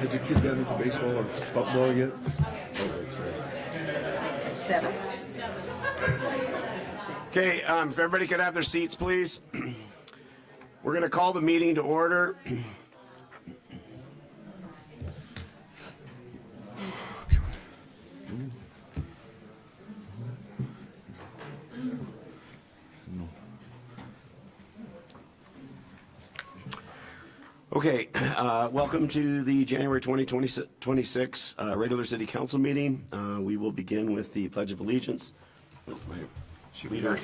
Has your kid gotten into baseball or football yet? Okay, sorry. 7. Okay, if everybody could have their seats, please. We're going to call the meeting to order. Okay, welcome to the January 2026 regular City Council meeting. We will begin with the Pledge of Allegiance. Leader,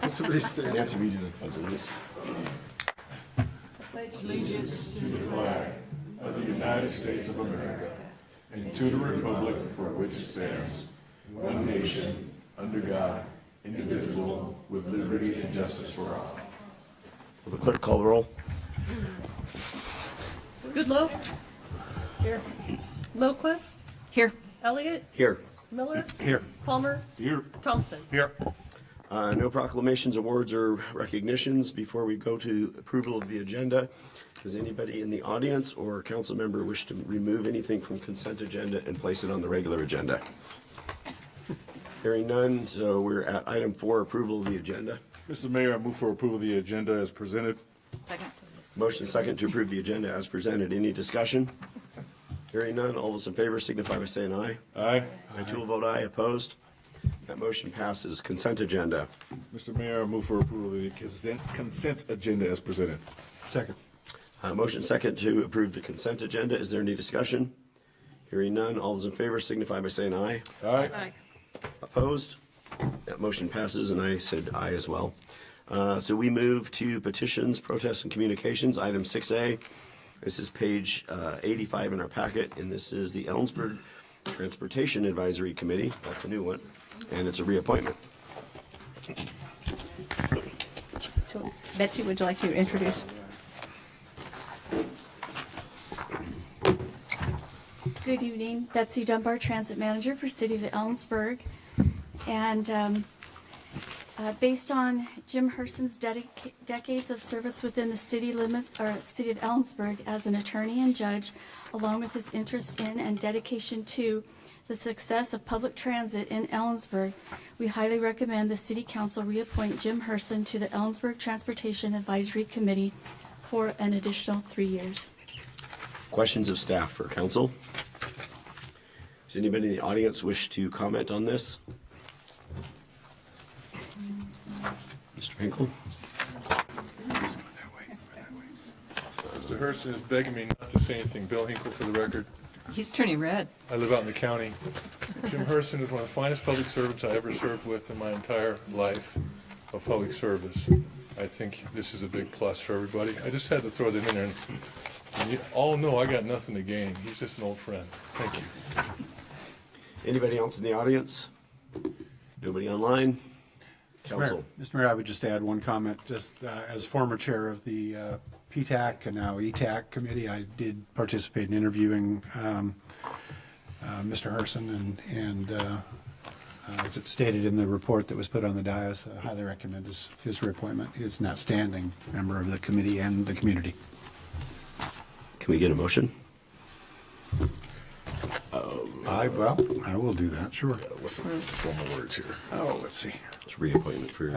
Somebody stand. Nancy, read the Pledge of Allegiance. Pledge allegiance To the flag of the United States of America and to the republic for which it stands, one nation, under God, indivisible, with liberty and justice for all. Will the clerk call the roll? Goodlow? Here. Loquist? here. Elliott? Here. Miller? Here. Palmer? Here. Thompson? Here. No proclamations, awards, or recognitions. Before we go to approval of the agenda, does anybody in the audience or council member wish to remove anything from consent agenda and place it on the regular agenda? Hearing none, so we're at item 4, approval of the agenda. Mr. Mayor, I move for approval of the agenda as presented. Second. Motion second to approve the agenda as presented. Any discussion? Hearing none, all those in favor signify by saying aye. Aye. I too will vote aye. Opposed? That motion passes. Consent agenda. Mr. Mayor, I move for approval of the consent agenda as presented. Second. Motion second to approve the consent agenda. Is there any discussion? Hearing none, all those in favor signify by saying aye. Aye. Opposed? That motion passes, and I said aye as well. So we move to petitions, protests, and communications, item 6A. This is page 85 in our packet, and this is the Ellensburg Transportation Advisory Committee. That's a new one, and it's a reappointment. So, Betsy, would you like to introduce? Good evening, Betsy Dunbar, Transit Manager for City of Ellensburg. And based on Jim Herson's decades of service within the city of Ellensburg as an attorney and judge, along with his interest in and dedication to the success of public transit in Ellensburg, we highly recommend the City Council reappoint Jim Herson to the Ellensburg Transportation Advisory Committee for an additional 3 years. Questions of staff for council? Does anybody in the audience wish to comment on this? Mr. Hinkle? Mr. Hurston is begging me not to say anything. Bill Hinkle for the record. He's turning red. I live out in the county. Jim Hurston is one of the finest public servants I ever served with in my entire life of public service. I think this is a big plus for everybody. I just had to throw them in there. And you all know I got nothing to gain. He's just an old friend. Thank you. Anybody else in the audience? Nobody online? Council. Mr. Mayor, I would just add one comment. Just as former chair of the PTAC and now ETAC committee, I did participate in interviewing Mr. Herson, and as it stated in the report that was put on the dais, I highly recommend his reappointment. He's an outstanding member of the committee and the community. Can we get a motion? I will do that, sure. What's some formal words here? Oh, let's see. It's reappointment for.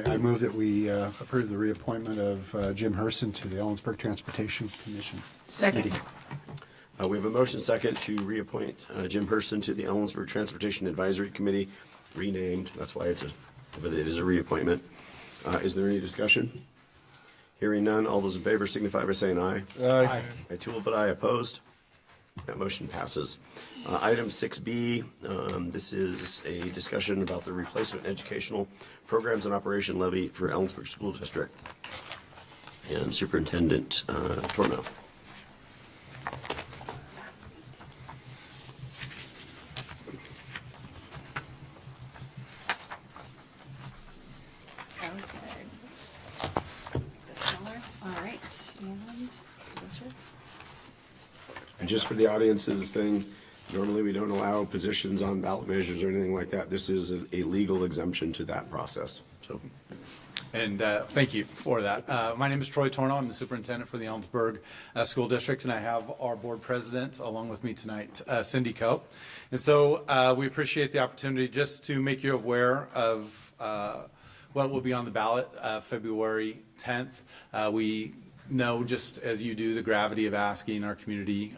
I move that we approve the reappointment of Jim Herson to the Ellensburg Transportation Commission. Second. Committee. We have a motion second to reappoint Jim Herson to the Ellensburg Transportation Advisory Committee, renamed. That's why but it is a reappointment. Is there any discussion? Hearing none, all those in favor signify by saying aye. Aye. I too will vote aye. Opposed? That motion passes. Item 6B, this is a discussion about the replacement educational programs and operation levy for Ellensburg School District. And Superintendent Torno. All right, and And just for the audience's thing, normally we don't allow positions on ballot measures or anything like that. This is a legal exemption to that process. So And thank you for that. My name is Troy Torno. I'm the superintendent for the Ellensburg School District, and I have our board president along with me tonight, Cindy Cope. And so we appreciate the opportunity just to make you aware of what will be on the ballot February 10th. We know, just as you do, the gravity of asking our community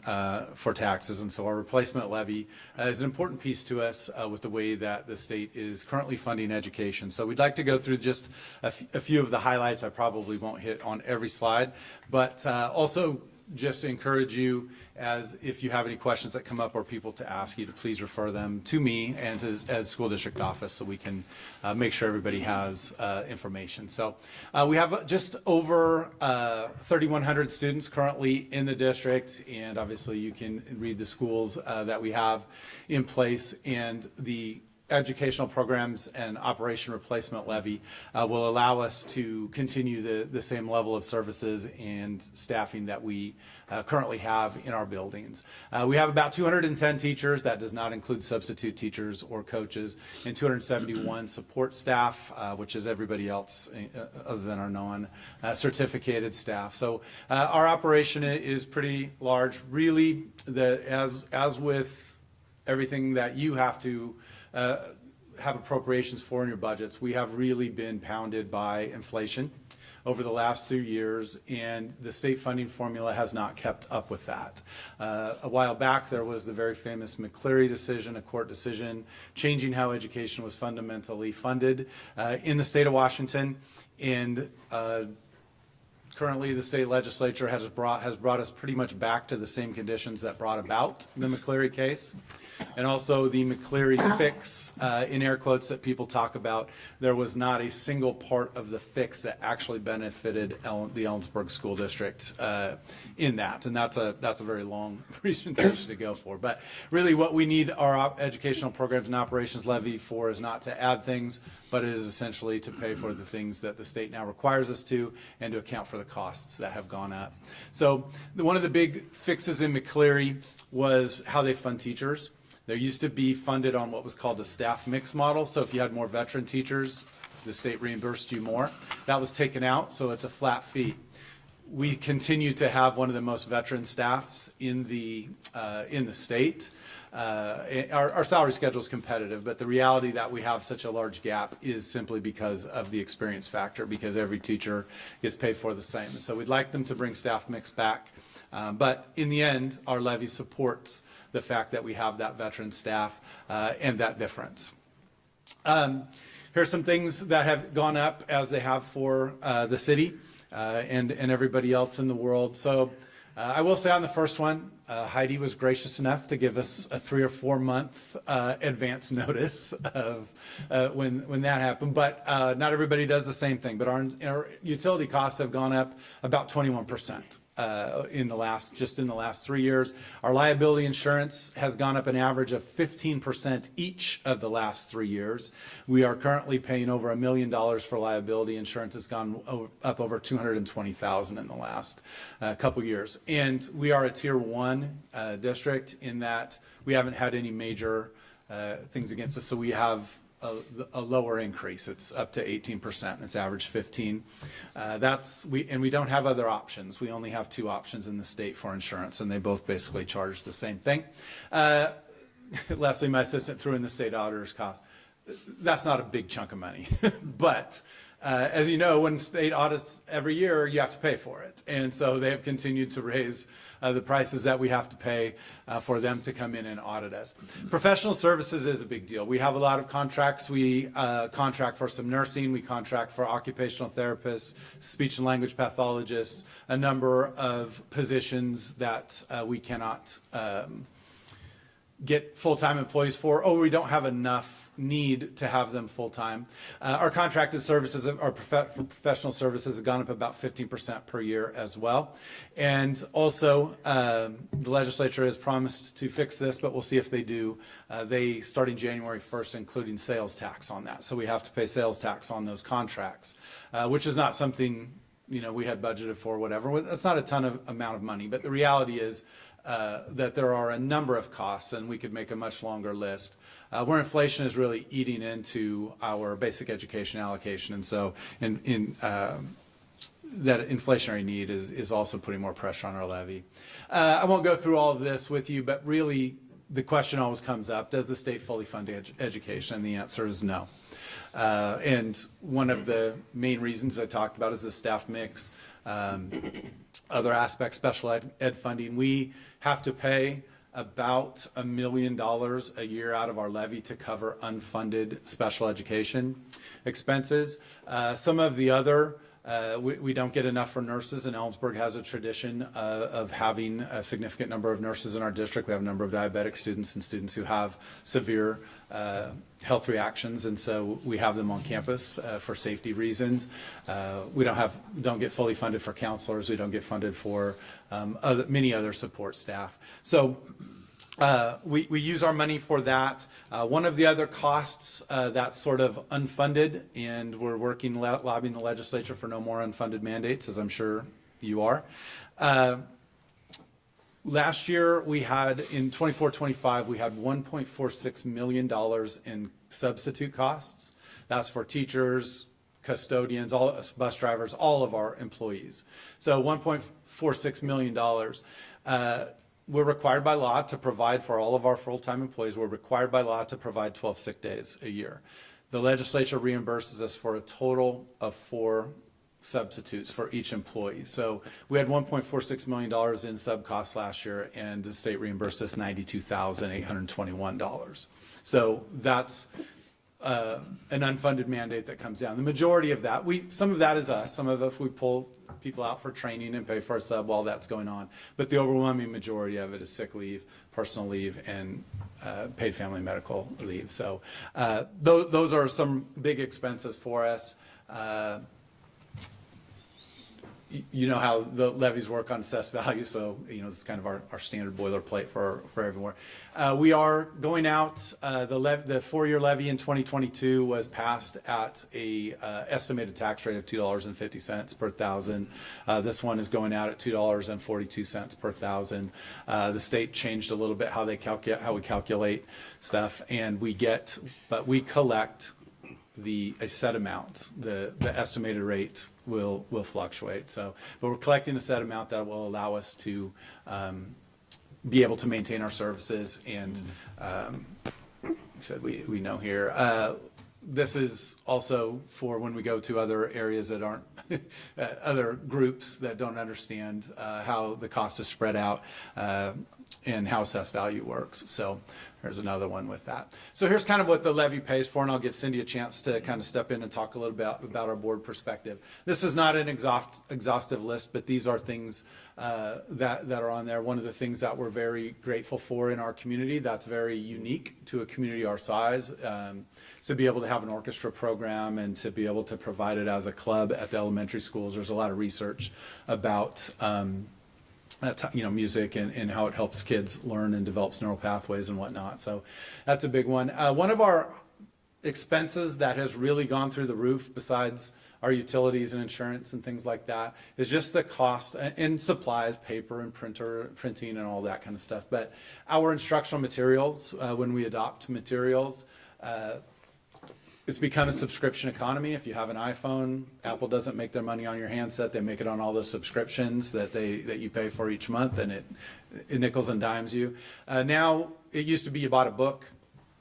for taxes, and so our replacement levy is an important piece to us with the way that the state is currently funding education. So we'd like to go through just a few of the highlights. I probably won't hit on every slide, but also just encourage you, as if you have any questions that come up or people to ask you, to please refer them to me and to the school district office so we can make sure everybody has information. So we have just over 3,100 students currently in the district, and obviously you can read the schools that we have in place, and the educational programs and operation replacement levy will allow us to continue the same level of services and staffing that we currently have in our buildings. We have about 210 teachers. That does not include substitute teachers or coaches, and 271 support staff, which is everybody else other than our non-certificated staff. So our operation is pretty large. Really, as with everything that you have to have appropriations for in your budgets, we have really been pounded by inflation over the last 2 years, and the state funding formula has not kept up with that. A while back, there was the very famous McCleary decision, a court decision, changing how education was fundamentally funded in the state of Washington, and currently the state legislature has brought us pretty much back to the same conditions that brought about the McCleary case. And also the McCleary fix, in air quotes, that people talk about. There was not a single part of the fix that actually benefited the Ellensburg School District in that. And that's a very long presentation to go for. But really what we need our educational programs and operations levy for is not to add things, but it is essentially to pay for the things that the state now requires us to, and to account for the costs that have gone up. So one of the big fixes in McCleary was how they fund teachers. There used to be funded on what was called a staff mix model. So if you had more veteran teachers, the state reimbursed you more. That was taken out, so it's a flat fee. We continue to have one of the most veteran staffs in the state. Our salary schedule is competitive, but the reality that we have such a large gap is simply because of the experience factor, because every teacher gets paid for the same. And so we'd like them to bring staff mix back. But in the end, our levy supports the fact that we have that veteran staff and that difference. Here's some things that have gone up as they have for the city and everybody else in the world. So I will say on the first one, Heidi was gracious enough to give us a 3 or 4 month advance notice of when that happened. But not everybody does the same thing. But our utility costs have gone up about 21%. In the last 3 years. Our liability insurance has gone up an average of 15% each of the last 3 years. We are currently paying over $1 million for liability insurance. It's gone up over $220,000 in the last couple years. And we are a tier 1 district in that we haven't had any major things against us. So we have a lower increase. It's up to 18%, and it's average 15%. And we don't have other options. We only have 2 options in the state for insurance, and they both basically charge the same thing. Leslie, my assistant, threw in the state auditor's cost. That's not a big chunk of money, but as you know, when state audits every year, you have to pay for it. And so they have continued to raise the prices that we have to pay for them to come in and audit us. Professional services is a big deal. We have a lot of contracts. We contract for some nursing. We contract for occupational therapists, speech and language pathologists, a number of positions that we cannot get full-time employees for, or we don't have enough need to have them full-time. Our contracted services, our professional services have gone up about 15% per year as well. And also, the legislature has promised to fix this, but we'll see if they do. They, starting January 1st, including sales tax on that. So we have to pay sales tax on those contracts, which is not something we had budgeted for, whatever. That's not a ton of amount of money, but the reality is that there are a number of costs, and we could make a much longer list, where inflation is really eating into our basic education allocation. And so that inflationary need is also putting more pressure on our levy. I won't go through all of this with you, but really the question always comes up, does the state fully fund education? And the answer is no. And one of the main reasons I talked about is the staff mix, other aspects, special ed funding. We have to pay about $1 million a year out of our levy to cover unfunded special education expenses. Some of the other we don't get enough for nurses, and Ellensburg has a tradition of having a significant number of nurses in our district. We have a number of diabetic students and students who have severe health reactions, and so we have them on campus for safety reasons. We don't get fully funded for counselors. We don't get funded for many other support staff. So we use our money for that. One of the other costs that's sort of unfunded, and we're working, lobbying the legislature for no more unfunded mandates, as I'm sure you are. Last year, we had, in 24-25, we had $1.46 million in substitute costs. That's for teachers, custodians, all bus drivers, all of our employees. So $1.46 million. We're required by law to provide for all of our full-time employees. We're required by law to provide 12 sick days a year. The legislature reimburses us for a total of 4 substitutes for each employee. So we had $1.46 million in sub costs last year, and the state reimbursed us $92,821. So that's an unfunded mandate that comes down. The majority of that, some of that is us. Some of us, we pull people out for training and pay for a sub while that's going on. But the overwhelming majority of it is sick leave, personal leave, and paid family medical leave. So those are some big expenses for us. You know how the levies work on assessed value, so it's kind of our standard boilerplate for everywhere. We are going out. The 4-year levy in 2022 was passed at a estimated tax rate of $2.50 per thousand. This one is going out at $2.42 per thousand. The state changed a little bit how we calculate stuff, and we collect a set amount. The estimated rates will fluctuate. So, but we're collecting a set amount that will allow us to be able to maintain our services. And we know here. This is also for when we go to other areas that aren't other groups that don't understand how the cost is spread out and how assessed value works. So there's another one with that. So here's kind of what the levy pays for, and I'll give Cindy a chance to kind of step in and talk a little bit about our board perspective. This is not an exhaustive list, but these are things that are on there. One of the things that we're very grateful for in our community that's very unique to a community our size, to be able to have an orchestra program and to be able to provide it as a club at the elementary schools. There's a lot of research about music and how it helps kids learn and develops neural pathways and whatnot. So that's a big one. One of our expenses that has really gone through the roof, besides our utilities and insurance and things like that, is just the cost in supplies, paper and printing and all that kind of stuff. But our instructional materials, when we adopt materials, it's become a subscription economy. If you have an iPhone, Apple doesn't make their money on your handset. They make it on all the subscriptions that you pay for each month, and it nickels and dimes you. Now, it used to be you bought a book.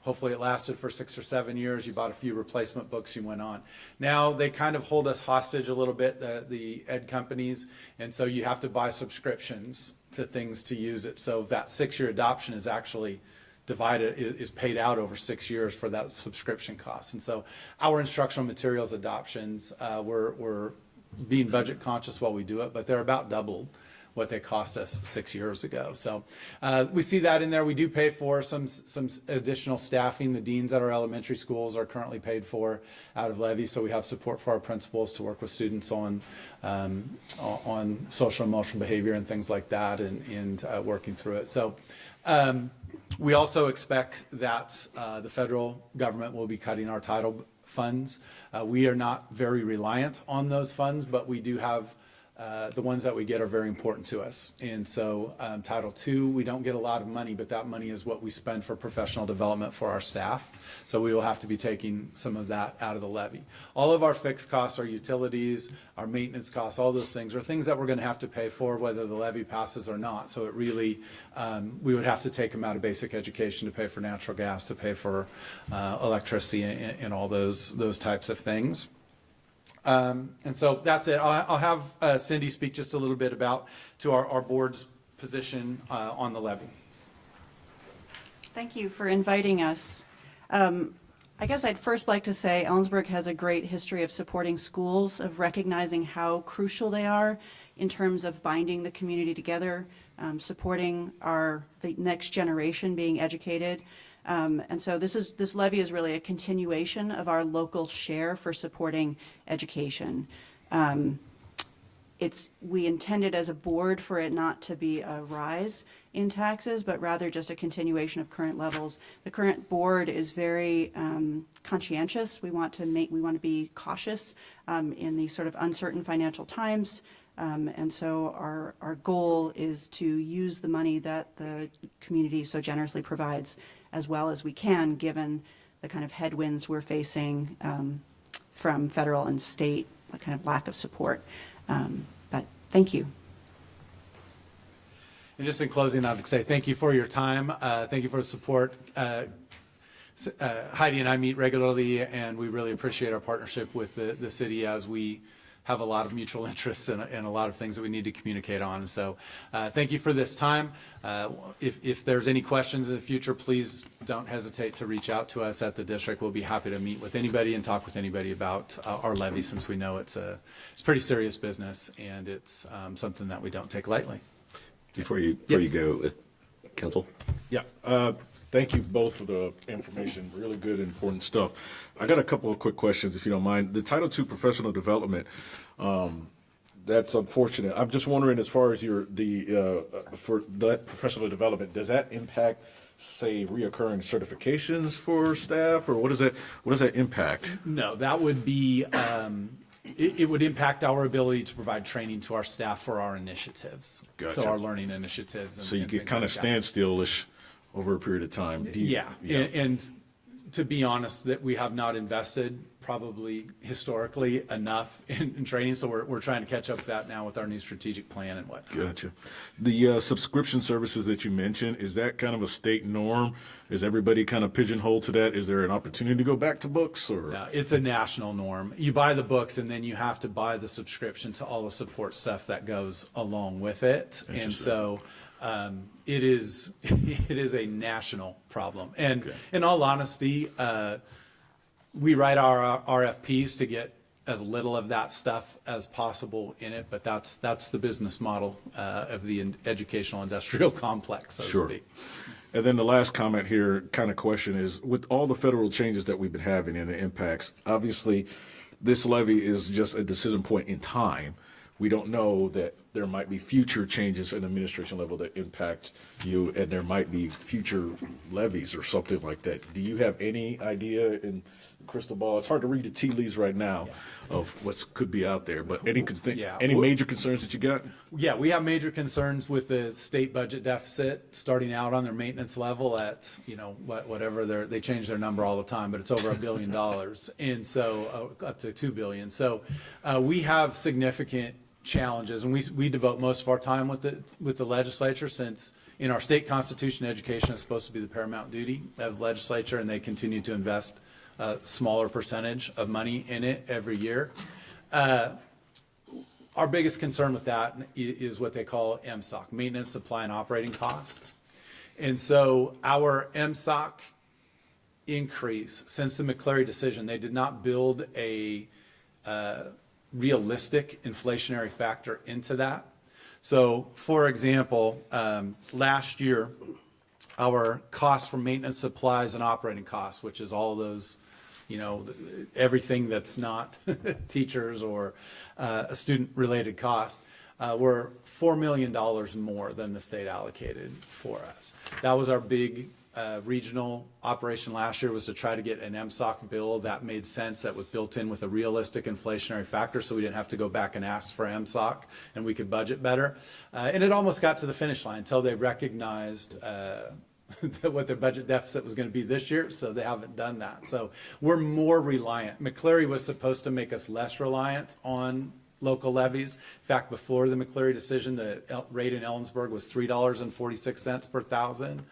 Hopefully it lasted for 6 or 7 years. You bought a few replacement books, you went on. Now they kind of hold us hostage a little bit, the ed companies, and so you have to buy subscriptions to things to use it. So that 6-year adoption is actually is paid out over 6 years for that subscription cost. And so our instructional materials adoptions, we're being budget conscious while we do it, but they're about double what they cost us 6 years ago. So we see that in there. We do pay for some additional staffing. The deans at our elementary schools are currently paid for out of levy, so we have support for our principals to work with students on social and emotional behavior and things like that, and working through it. So we also expect that the federal government will be cutting our title funds. We are not very reliant on those funds, but we do have the ones that we get are very important to us. And so Title II, we don't get a lot of money, but that money is what we spend for professional development for our staff. So we will have to be taking some of that out of the levy. All of our fixed costs, our utilities, our maintenance costs, all those things are things that we're going to have to pay for whether the levy passes or not. So it really, we would have to take them out of basic education to pay for natural gas, to pay for electricity and all those types of things. And so that's it. I'll have Cindy speak just a little bit about to our board's position on the levy. Thank you for inviting us. I guess I'd first like to say Ellensburg has a great history of supporting schools, of recognizing how crucial they are in terms of binding the community together, supporting the next generation being educated. And so this levy is really a continuation of our local share for supporting education. We intended as a board for it not to be a rise in taxes, but rather just a continuation of current levels. The current board is very conscientious. We want to be cautious in these sort of uncertain financial times. And so our goal is to use the money that the community so generously provides as well as we can, given the kind of headwinds we're facing from federal and state, a kind of lack of support. But thank you. And just in closing, I'd say thank you for your time. Thank you for the support. Heidi and I meet regularly, and we really appreciate our partnership with the city as we have a lot of mutual interests and a lot of things that we need to communicate on. And so thank you for this time. If there's any questions in the future, please don't hesitate to reach out to us at the district. We'll be happy to meet with anybody and talk with anybody about our levy, since we know it's pretty serious business, and it's something that we don't take lightly. Before you go, Council? Yeah. Thank you both for the information. Really good, important stuff. I got a couple of quick questions, if you don't mind. The Title II professional development, that's unfortunate. I'm just wondering, as far as for that professional development, does that impact, say, reoccurring certifications for staff, or what does that impact? No, that would be. It would impact our ability to provide training to our staff for our initiatives. Gotcha. So our learning initiatives. So you get kind of standstill-ish over a period of time. Yeah. And to be honest, that we have not invested probably historically enough in training, so we're trying to catch up with that now with our new strategic plan and whatnot. Gotcha. The subscription services that you mentioned, is that kind of a state norm? Is everybody kind of pigeonholed to that? Is there an opportunity to go back to books, or? No, it's a national norm. You buy the books, and then you have to buy the subscription to all the support stuff that goes along with it. And so it is a national problem. And Okay. in all honesty, we write our RFPs to get as little of that stuff as possible in it, but that's the business model of the educational industrial complex, so to speak. And then the last comment here, kind of question, is with all the federal changes that we've been having and the impacts, obviously this levy is just a decision point in time. We don't know that there might be future changes at the administration level that impact you, and there might be future levies or something like that. Do you have any idea in crystal ball? It's hard to read the tea leaves right now of what could be out there, but any major concerns that you got? Yeah, we have major concerns with the state budget deficit starting out on their maintenance level at, whatever they change their number all the time, but it's over $1 billion. And so up to $2 billion. So we have significant challenges, and we devote most of our time with the legislature, since in our state constitution, education is supposed to be the paramount duty of the legislature, and they continue to invest a smaller percentage of money in it every year. Our biggest concern with that is what they call MSOC, maintenance, supply, and operating costs. And so our MSOC increase since the McCleary decision, they did not build a realistic inflationary factor into that. So, for example, last year, our costs for maintenance, supplies, and operating costs, which is all those, everything that's not teachers or a student-related cost, were $4 million more than the state allocated for us. That was our big regional operation last year was to try to get an MSOC bill that made sense, that was built in with a realistic inflationary factor, so we didn't have to go back and ask for MSOC, and we could budget better. And it almost got to the finish line until they recognized what their budget deficit was going to be this year, so they haven't done that. So we're more reliant. McCleary was supposed to make us less reliant on local levies. In fact, before the McCleary decision, the rate in Ellensburg was $3.46 per thousand.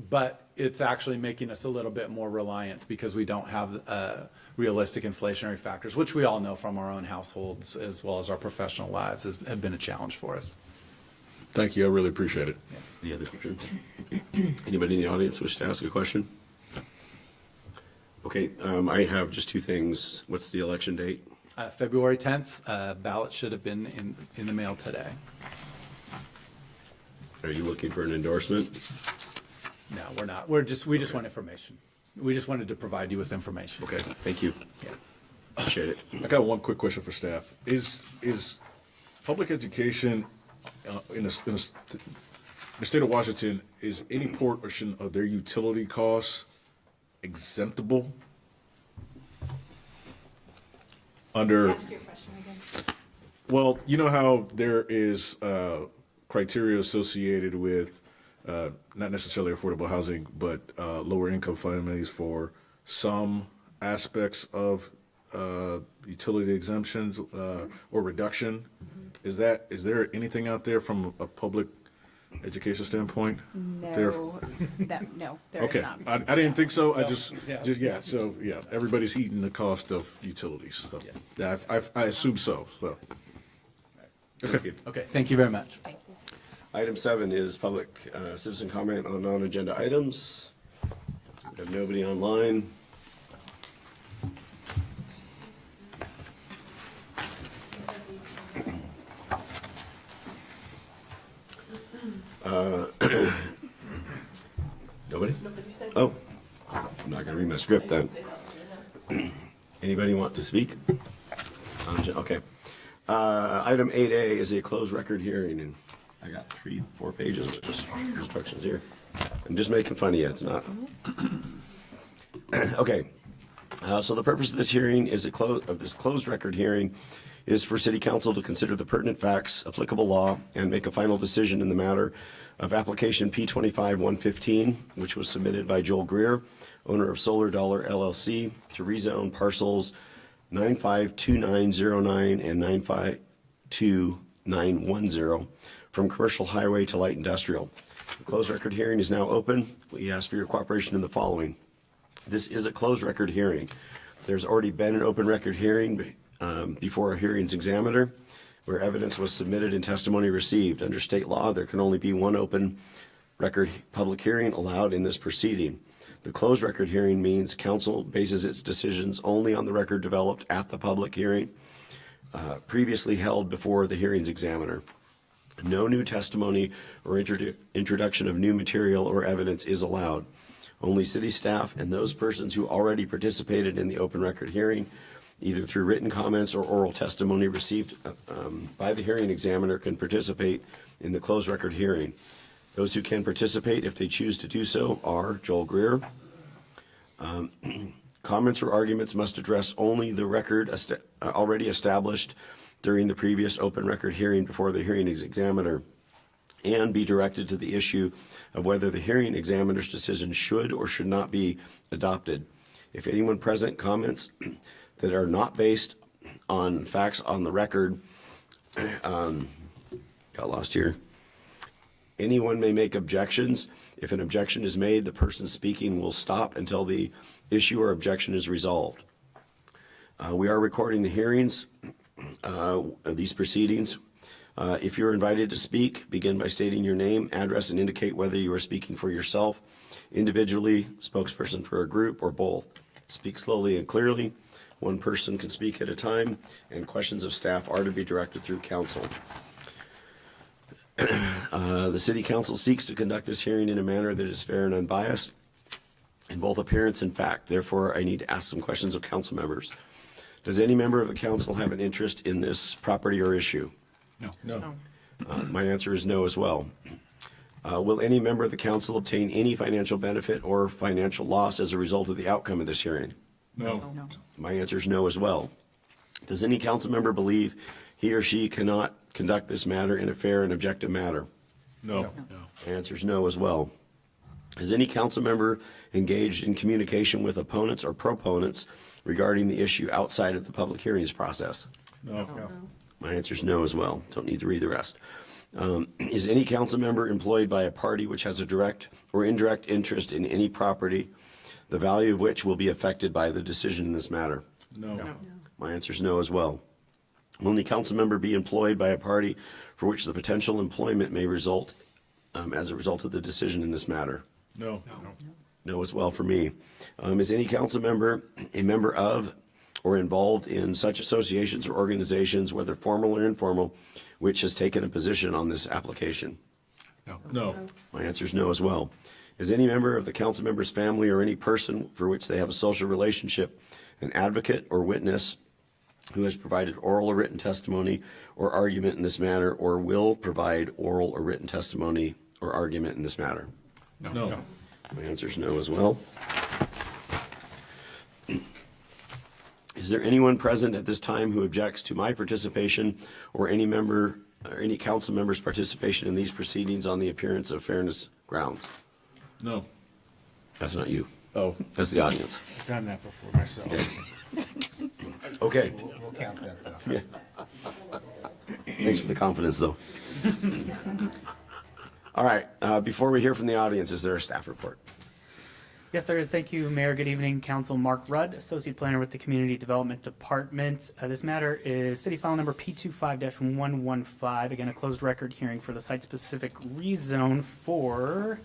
But it's actually making us a little bit more reliant because we don't have realistic inflationary factors, which we all know from our own households as well as our professional lives have been a challenge for us. Thank you. I really appreciate it. Any other questions? Anybody in the audience wish to ask a question? Okay, I have just two things. What's the election date? February 10th, ballot should have been in the mail today. Are you looking for an endorsement? No, we're not. We just want information. We just wanted to provide you with information. Okay, thank you. Yeah. Appreciate it. I got one quick question for staff. Is public education in the state of Washington, is any portion of their utility costs exemptable? Under, Ask your question again. well, you know how there is criteria associated with not necessarily affordable housing, but lower income families for some aspects of utility exemptions or reduction. Is there anything out there from a public education standpoint? There- No, there is Okay, not. I didn't think so. I just, Yeah. so, yeah, everybody's eating the cost of utilities. So, yeah, I assume so, so. Thank you. Okay, thank you very much. Thank you. Item 7 is public citizen comment on non-agenda items. We have nobody online. Nobody? Oh, I'm not going to read my script then. Anybody want to speak? Okay. Item 8A is a closed record hearing, and I got 3-4 pages of just instructions here. I'm just making fun of you, it's not. Okay. So the purpose of this hearing is this closed record hearing is for City Council to consider the pertinent facts, applicable law, and make a final decision in the matter of application P25-115, which was submitted by Joel Greer, owner of Solar Dollar LLC, to rezone parcels 952909 and 952910 from commercial highway to light industrial. The closed record hearing is now open. We ask for your cooperation in the following. This is a closed record hearing. There's already been an open record hearing before a hearings examiner where evidence was submitted and testimony received. Under state law, there can only be one open record public hearing allowed in this proceeding. The closed record hearing means council bases its decisions only on the record developed at the public hearing previously held before the hearings examiner. No new testimony or introduction of new material or evidence is allowed. Only city staff and those persons who already participated in the open record hearing, either through written comments or oral testimony received by the hearing examiner, can participate in the closed record hearing. Those who can participate, if they choose to do so, are Joel Greer. Comments or arguments must address only the record already established during the previous open record hearing before the hearing examiner, and be directed to the issue of whether the hearing examiner's decision should or should not be adopted. If anyone present comments that are not based on facts on the record, got lost here. Anyone may make objections. If an objection is made, the person speaking will stop until the issue or objection is resolved. We are recording the hearings of these proceedings. If you're invited to speak, begin by stating your name, address, and indicate whether you are speaking for yourself, individually, spokesperson for a group, or both. Speak slowly and clearly. One person can speak at a time, and questions of staff are to be directed through council. The City Council seeks to conduct this hearing in a manner that is fair and unbiased in both appearance and fact. Therefore, I need to ask some questions of council members. Does any member of the council have an interest in this property or issue? No. No. My answer is no as well. Will any member of the council obtain any financial benefit or financial loss as a result of the outcome of this hearing? No. My answer is no as well. Does any council member believe he or she cannot conduct this matter in a fair and objective manner? No. My answer is no as well. Has any council member engaged in communication with opponents or proponents regarding the issue outside of the public hearings process? No. My answer is no as well. Don't need to read the rest. Is any council member employed by a party which has a direct or indirect interest in any property, the value of which will be affected by the decision in this matter? No. My answer is no as well. Will any council member be employed by a party for which the potential employment may result as a result of the decision in this matter? No. No as well for me. Is any council member a member of or involved in such associations or organizations, whether formal or informal, which has taken a position on this application? No. My answer is no as well. Is any member of the council member's family or any person for which they have a social relationship an advocate or witness who has provided oral or written testimony or argument in this matter, or will provide oral or written testimony or argument in this matter? No. My answer is no as well. Is there anyone present at this time who objects to my participation or any member or any council member's participation in these proceedings on the appearance of fairness grounds? No. That's not you. Oh. That's the audience. I've done that before myself. Okay. We'll count that, though. Thanks for the confidence, though. All right. Before we hear from the audience, is there a staff report? Yes, there is. Thank you, Mayor. Good evening, Council. Mark Rudd, Associate Planner with the Community Development Department. This matter is City File Number P25-115. Again, a closed record hearing for the site-specific rezone for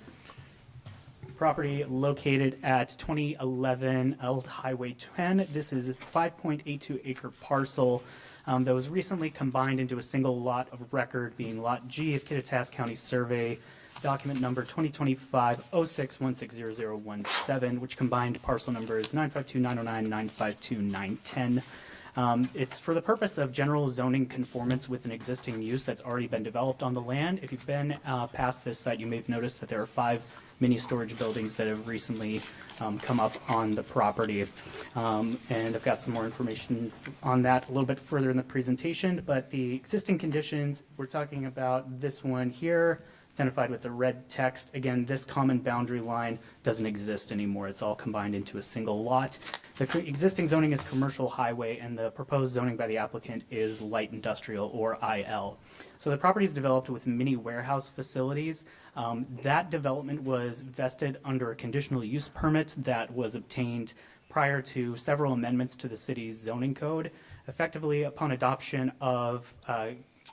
property located at 2011 Old Highway 10. This is a 5.82 acre parcel that was recently combined into a single lot of record, being Lot G of Kittitas County Survey, document number 2025-06160017, which combined parcel number is 952-909, 952-910. It's for the purpose of general zoning conformance with an existing use that's already been developed on the land. If you've been past this site, you may have noticed that there are 5 mini storage buildings that have recently come up on the property. And I've got some more information on that a little bit further in the presentation, but the existing conditions, we're talking about this one here, identified with the red text. Again, this common boundary line doesn't exist anymore. It's all combined into a single lot. The existing zoning is commercial highway, and the proposed zoning by the applicant is light industrial, or IL. So the property is developed with mini warehouse facilities. That development was vested under a conditional use permit that was obtained prior to several amendments to the city's zoning code. Effectively, upon adoption of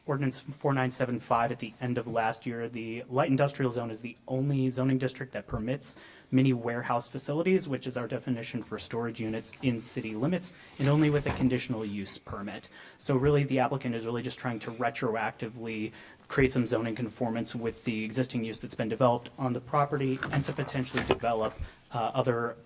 Ordinance 4975 at the end of last year, the light industrial zone is the only zoning district that permits mini warehouse facilities, which is our definition for storage units in city limits, and only with a conditional use permit. So really, the applicant is really just trying to retroactively create some zoning conformance with the existing use that's been developed on the property, and to potentially develop other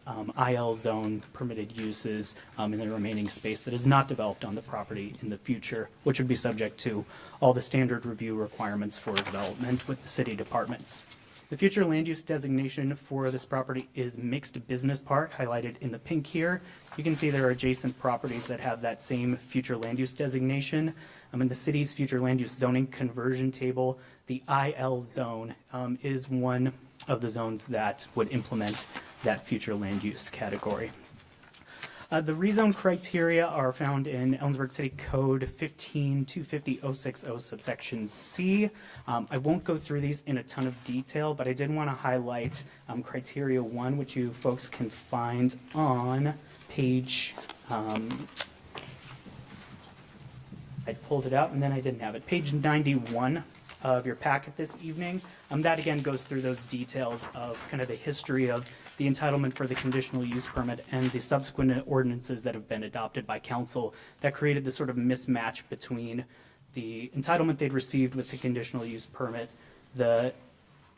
IL zone permitted uses in the remaining space that is not developed on the property in the future, which would be subject to all the standard review requirements for development with the city departments. The future land use designation for this property is mixed business park, highlighted in the pink here. You can see there are adjacent properties that have that same future land use designation. In the city's future land use zoning conversion table, the IL zone is one of the zones that would implement that future land use category. The rezone criteria are found in Ellensburg City Code 15-250-060 subsection C. I won't go through these in a ton of detail, but I did want to highlight criteria 1, which you folks can find on page, I pulled it out and then I didn't have it, page 91 of your packet this evening. That again goes through those details of kind of the history of the entitlement for the conditional use permit and the subsequent ordinances that have been adopted by council that created this sort of mismatch between the entitlement they'd received with the conditional use permit, the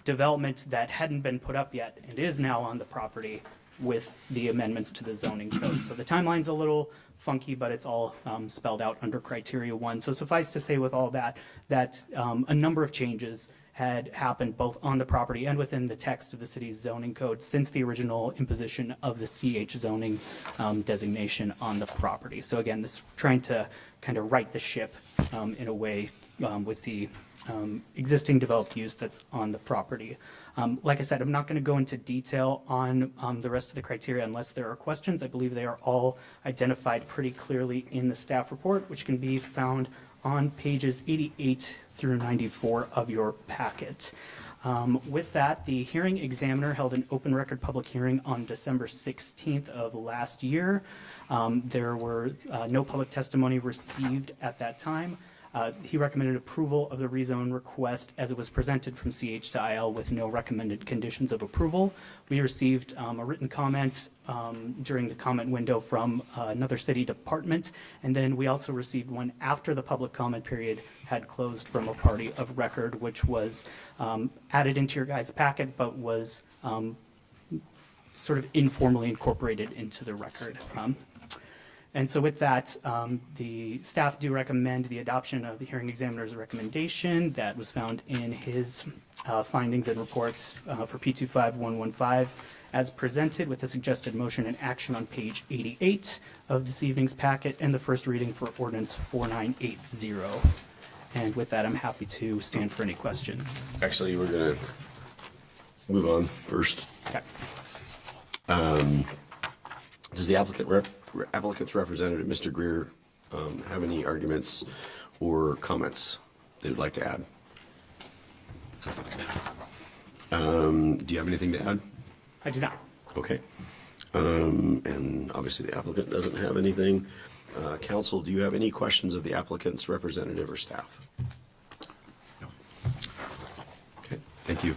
development that hadn't been put up yet and is now on the property with the amendments to the zoning code. So the timeline's a little funky, but it's all spelled out under criteria 1. So suffice to say with all that, that a number of changes had happened both on the property and within the text of the city's zoning code since the original imposition of the CH zoning designation on the property. So again, this trying to kind of right the ship in a way with the existing developed use that's on the property. Like I said, I'm not going to go into detail on the rest of the criteria unless there are questions. I believe they are all identified pretty clearly in the staff report, which can be found on pages 88 through 94 of your packet. With that, the hearing examiner held an open record public hearing on December 16th of last year. There were no public testimony received at that time. He recommended approval of the rezone request as it was presented from CH to IL with no recommended conditions of approval. We received a written comment during the comment window from another city department, and then we also received one after the public comment period had closed from a party of record, which was added into your guys' packet, but was sort of informally incorporated into the record. And so with that, the staff do recommend the adoption of the hearing examiner's recommendation that was found in his findings and reports for P25115 as presented with the suggested motion and action on page 88 of this evening's packet and the first reading for ordinance 4980. And with that, I'm happy to stand for any questions. Actually, we're going to move on first. Okay. Does the applicant's representative, Mr. Greer, have any arguments or comments they would like to add? Do you have anything to add? I do not. Okay. And obviously the applicant doesn't have anything. Council, do you have any questions of the applicant's representative or staff? No. Okay, thank you.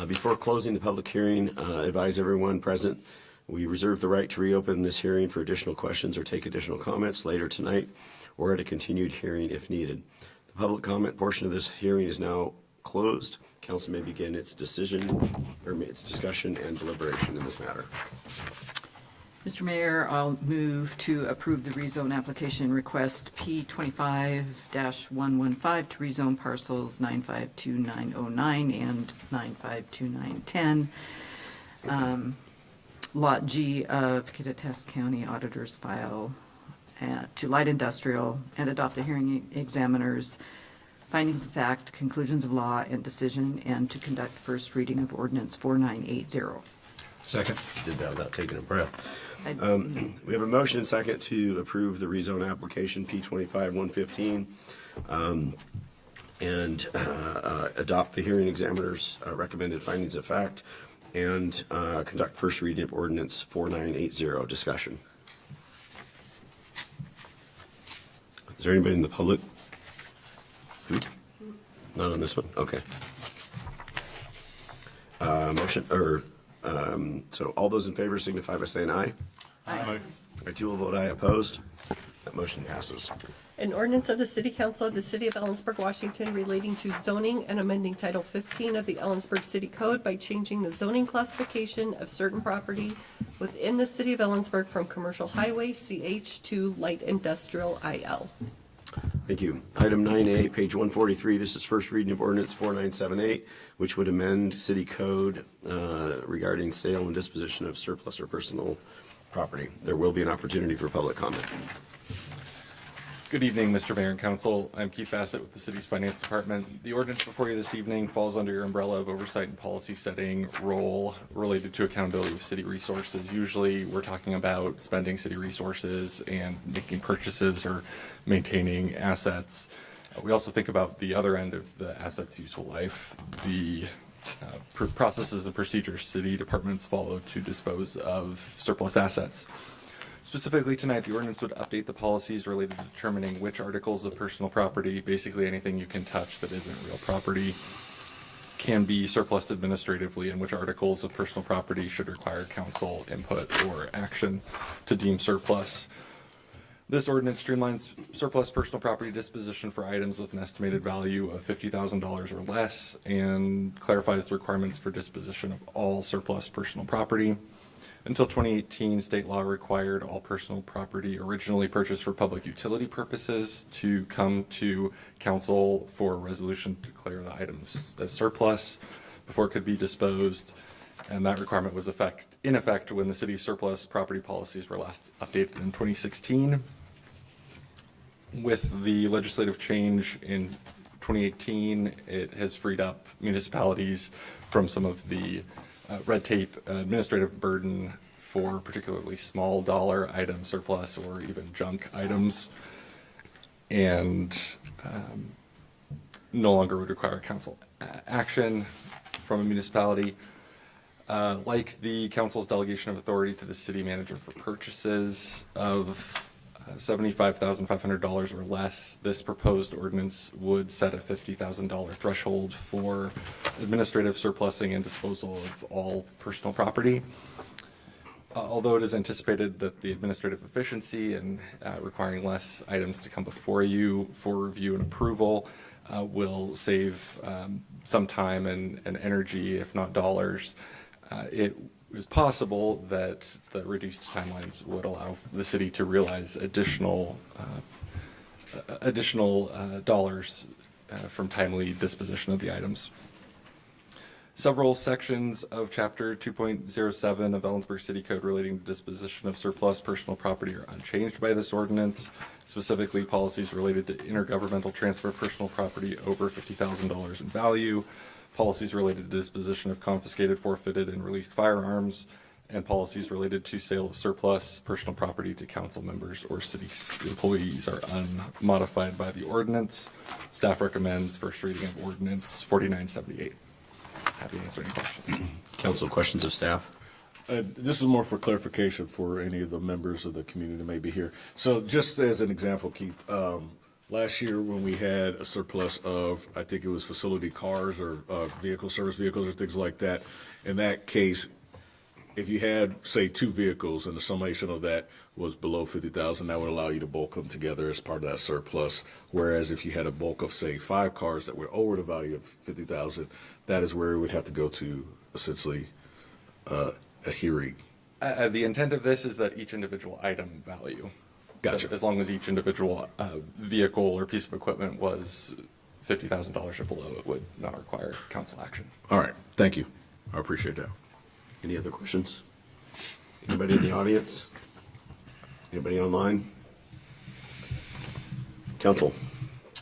Before closing the public hearing, advise everyone present, we reserve the right to reopen this hearing for additional questions or take additional comments later tonight or at a continued hearing if needed. The public comment portion of this hearing is now closed. Council may begin its decision or its discussion and deliberation in this matter. Mr. Mayor, I'll move to approve the rezone application request P25-115 to rezone parcels 952909 and 952910. Lot G of Kittitas County Auditor's File to light industrial and adopt the hearing examiner's findings of fact, conclusions of law, and decision, and to conduct first reading of ordinance 4980. Second. Did that without taking a breath. We have a motion and second to approve the rezone application P25-115 and adopt the hearing examiner's recommended findings of fact and conduct first reading of ordinance 4980. Discussion. Is there anybody in the public? Not on this one? Okay. Motion or so all those in favor signify by saying aye. Aye. I too will vote aye. Opposed? That motion passes. An ordinance of the City Council of the City of Ellensburg, Washington relating to zoning and amending Title 15 of the Ellensburg City Code by changing the zoning classification of certain property within the City of Ellensburg from commercial highway CH to light industrial IL. Thank you. Item 9A, page 143. This is first reading of ordinance 4978, which would amend city code regarding sale and disposition of surplus or personal property. There will be an opportunity for public comment. Good evening, Mr. Mayor and Council. I'm Keith Bassett with the city's finance department. The ordinance before you this evening falls under your umbrella of oversight and policy setting role related to accountability of city resources. Usually we're talking about spending city resources and making purchases or maintaining assets. We also think about the other end of the asset's useful life, the processes and procedures city departments follow to dispose of surplus assets. Specifically tonight, the ordinance would update the policies related to determining which articles of personal property, basically anything you can touch that isn't real property, can be surplused administratively and which articles of personal property should require council input or action to deem surplus. This ordinance streamlines surplus personal property disposition for items with an estimated value of $50,000 or less and clarifies the requirements for disposition of all surplus personal property. Until 2018, state law required all personal property originally purchased for public utility purposes to come to council for a resolution to declare the items as surplus before it could be disposed. And that requirement was in effect when the city's surplus property policies were last updated in 2016. With the legislative change in 2018, it has freed up municipalities from some of the red tape administrative burden for particularly small dollar item surplus or even junk items, and no longer would require council action from a municipality. Like the council's delegation of authority to the city manager for purchases of $75,500 or less, this proposed ordinance would set a $50,000 threshold for administrative surplusing and disposal of all personal property. Although it is anticipated that the administrative efficiency and requiring less items to come before you for review and approval will save some time and energy, if not dollars, it is possible that the reduced timelines would allow the city to realize additional dollars from timely disposition of the items. Several sections of Chapter 2.07 of Ellensburg City Code relating to disposition of surplus personal property are unchanged by this ordinance. Specifically, policies related to intergovernmental transfer of personal property over $50,000 in value, policies related to disposition of confiscated, forfeited, and released firearms, and policies related to sale of surplus personal property to council members or city employees are unmodified by the ordinance. Staff recommends first reading of ordinance 4978. Happy to answer any questions. Council, questions of staff? This is more for clarification for any of the members of the community that may be here. So just as an example, Keith, last year when we had a surplus of, I think it was facility cars or service vehicles or things like that, in that case, if you had, say, 2 vehicles and the summation of that was below 50,000, that would allow you to bulk them together as part of that surplus. Whereas if you had a bulk of, say, 5 cars that were over the value of 50,000, that is where it would have to go to essentially a hearing. The intent of this is that each individual item value. Gotcha. As long as each individual vehicle or piece of equipment was $50,000 or below, it would not require council action. All right, thank you. I appreciate that. Any other questions? Anybody in the audience? Anybody online? Council.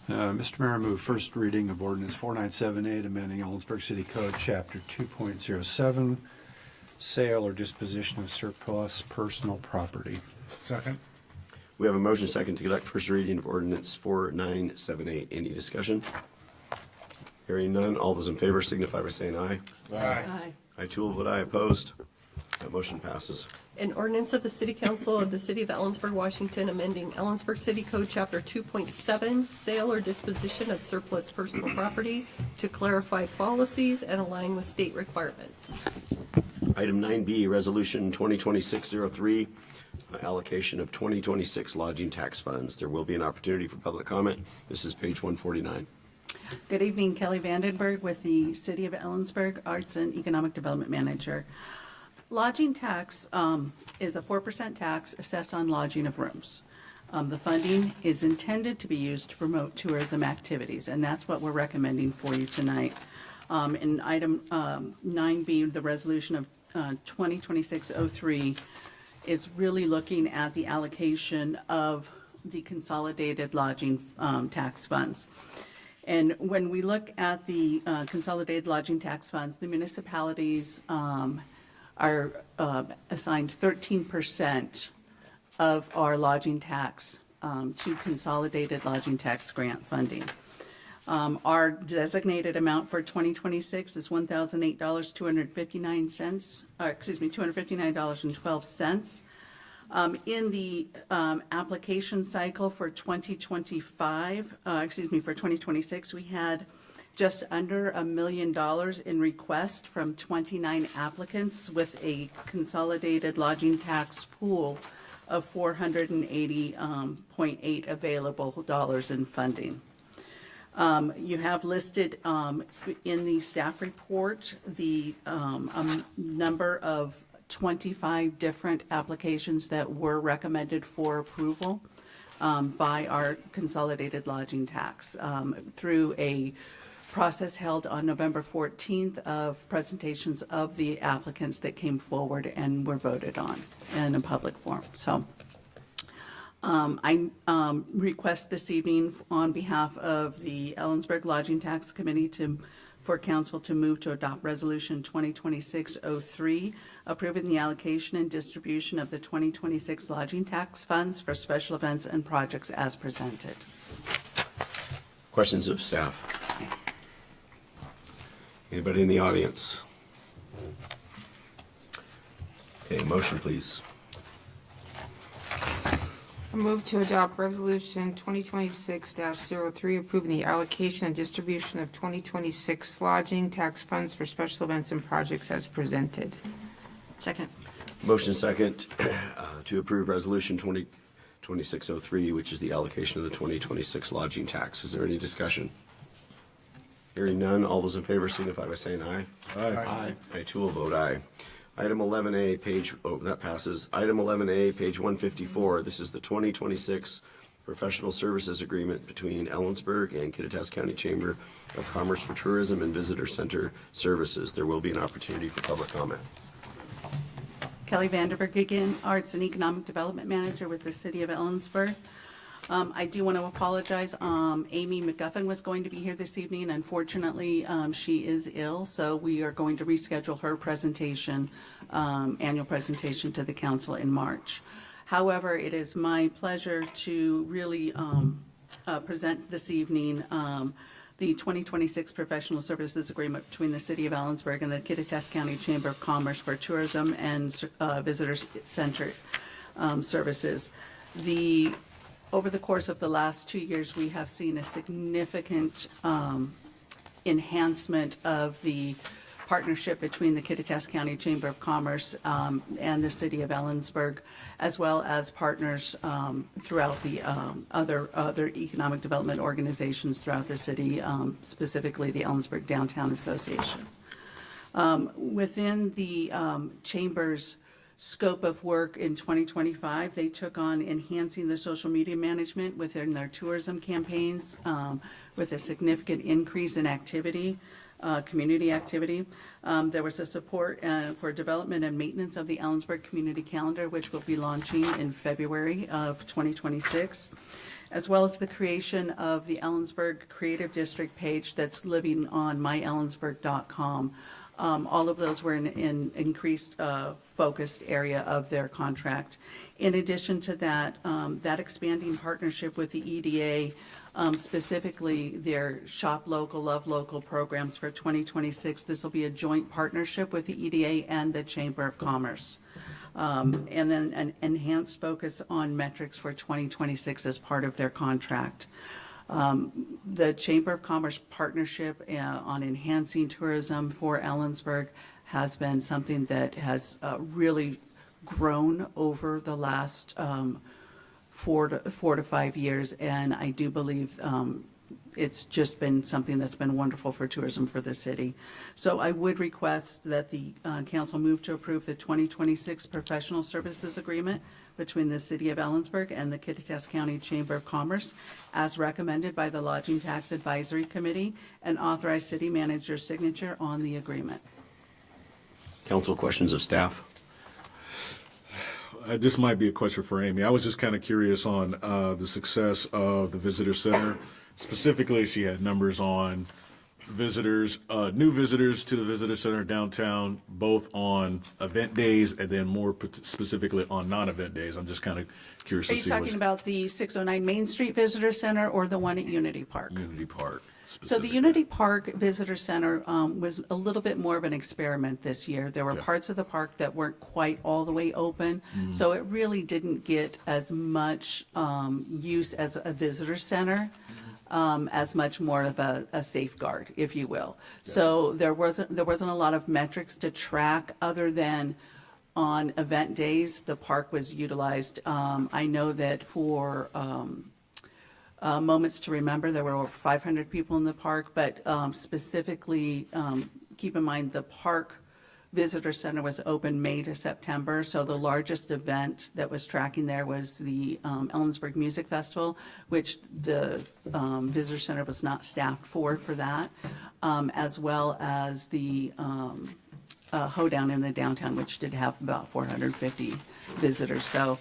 Mr. Mayor, I move first reading of ordinance 4978, amending Ellensburg City Code, Chapter 2.07, sale or disposition of surplus personal property. Second. We have a motion second to conduct first reading of ordinance 4978. Any discussion? Hearing none, all those in favor signify by saying aye. Aye. I too will vote aye. Opposed? That motion passes. An ordinance of the City Council of the City of Ellensburg, Washington, amending Ellensburg City Code, Chapter 2.7, sale or disposition of surplus personal property to clarify policies and align with state requirements. Item 9B, Resolution 2026-03, allocation of 2026 lodging tax funds. There will be an opportunity for public comment. This is page 149. Good evening, Kelly Vandenberg with the City of Ellensburg, Arts and Economic Development Manager. Lodging tax is a 4% tax assessed on lodging of rooms. The funding is intended to be used to promote tourism activities, and that's what we're recommending for you tonight. In item 9B, the resolution of 2026-03 is really looking at the allocation of the consolidated lodging tax funds. And when we look at the consolidated lodging tax funds, the municipalities are assigned 13% of our lodging tax to consolidated lodging tax grant funding. Our designated amount for 2026 is $259.12. In the application cycle for 2026, we had just under $1 million in request from 29 applicants with a consolidated lodging tax pool of $480.8 available dollars in funding. You have listed in the staff report the number of 25 different applications that were recommended for approval by our consolidated lodging tax through a process held on November 14th of presentations of the applicants that came forward and were voted on in a public forum. So I request this evening on behalf of the Ellensburg Lodging Tax Committee for council to move to adopt Resolution 2026-03, approving the allocation and distribution of the 2026 lodging tax funds for special events and projects as presented. Questions of staff? Anybody in the audience? Okay, motion, please. I move to adopt Resolution 2026-03, approving the allocation and distribution of 2026 lodging tax funds for special events and projects as presented. Second. Motion second to approve Resolution 2026-03, which is the allocation of the 2026 lodging tax. Is there any discussion? Hearing none, all those in favor signify by saying aye. Aye. I too will vote aye. Item 11A, page, that passes. Item 11A, page 154, this is the 2026 professional services agreement between Ellensburg and Kittitas County Chamber of Commerce for Tourism and Visitor Center Services. There will be an opportunity for public comment. Kelly Vanderberg again, Arts and Economic Development Manager with the City of Ellensburg. I do want to apologize. Amy McGuffin was going to be here this evening. Unfortunately, she is ill, so we are going to reschedule her presentation, annual presentation to the council in March. However, it is my pleasure to really present this evening the 2026 Professional Services Agreement between the City of Ellensburg and the Kittitas County Chamber of Commerce for Tourism and Visitor Center Services. Over the course of the last 2 years, we have seen a significant enhancement of the partnership between the Kittitas County Chamber of Commerce and the City of Ellensburg, as well as partners throughout the other economic development organizations throughout the city, specifically the Ellensburg Downtown Association. Within the Chamber's scope of work in 2025, they took on enhancing the social media management within their tourism campaigns with a significant increase in activity, community activity. There was a support for development and maintenance of the Ellensburg Community Calendar, which will be launching in February of 2026, as well as the creation of the Ellensburg Creative District page that's living on myellensburg.com. All of those were in increased focused area of their contract. In addition to that, that expanding partnership with the EDA, specifically their Shop Local, Love Local programs for 2026. This will be a joint partnership with the EDA and the Chamber of Commerce. And then an enhanced focus on metrics for 2026 as part of their contract. The Chamber of Commerce partnership on enhancing tourism for Ellensburg has been something that has really grown over the last 4 to 5 years, and I do believe it's just been something that's been wonderful for tourism for the city. So I would request that the council move to approve the 2026 professional services agreement between the City of Ellensburg and the Kittitas County Chamber of Commerce as recommended by the Lodging Tax Advisory Committee and authorize city manager's signature on the agreement. Council, questions of staff? This might be a question for Amy. I was just kind of curious on the success of the visitor center. Specifically, she had numbers on visitors, new visitors to the visitor center downtown, both on event days and then more specifically on non-event days. I'm just kind of curious Are to you see talking about the 609 Main Street Visitor Center or the one at Unity Park? Unity Park. So the Unity Park Visitor Center was a little bit more of an experiment this year. There were parts of the park that weren't quite all the way open, so it really didn't get as much use as a visitor center. As much more of a safeguard, if you will. So there wasn't a lot of metrics to track other than on event days, the park was utilized. I know that for Moments to Remember, there were over 500 people in the park, but specifically keep in mind the park visitor center was open May to September, so the largest event that was tracking there was the Ellensburg Music Festival, which the visitor center was not staffed for that, as well as the hoedown in the downtown, which did have about 450 visitors. So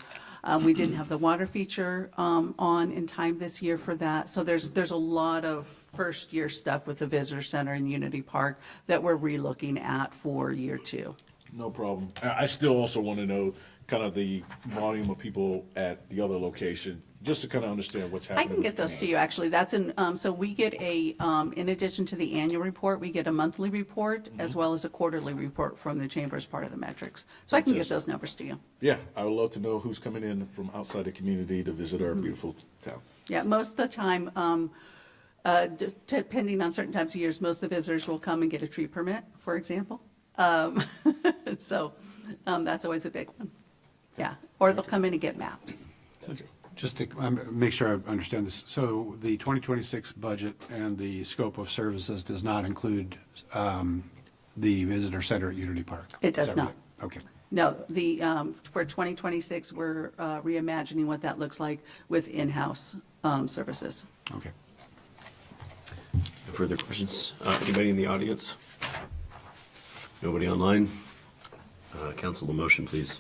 we didn't have the water feature on in time this year for that. So there's a lot of first year stuff with the visitor center and Unity Park that we're relooking at for year 2. No problem. I still also want to know kind of the volume of people at the other location, just to kind of understand what's I happening. can get those to you, actually. That's so we get in addition to the annual report, we get a monthly report as well as a quarterly report from the chamber as part of the metrics. So I can get those numbers to you. Yeah, I would love to know who's coming in from outside the community to visit our beautiful town. Yeah, most of the time, just depending on certain times of years, most of the visitors will come and get a tree permit, for example. So that's always a big one. Yeah, or they'll come in and get maps. Just to make sure I understand this, so the 2026 budget and the scope of services does not include the visitor center at Unity Park? It does Is that not. right? Okay. No, for 2026, we're reimagining what that looks like with in-house services. Okay. No further questions? Anybody in the audience? Nobody online? Council, a motion, please.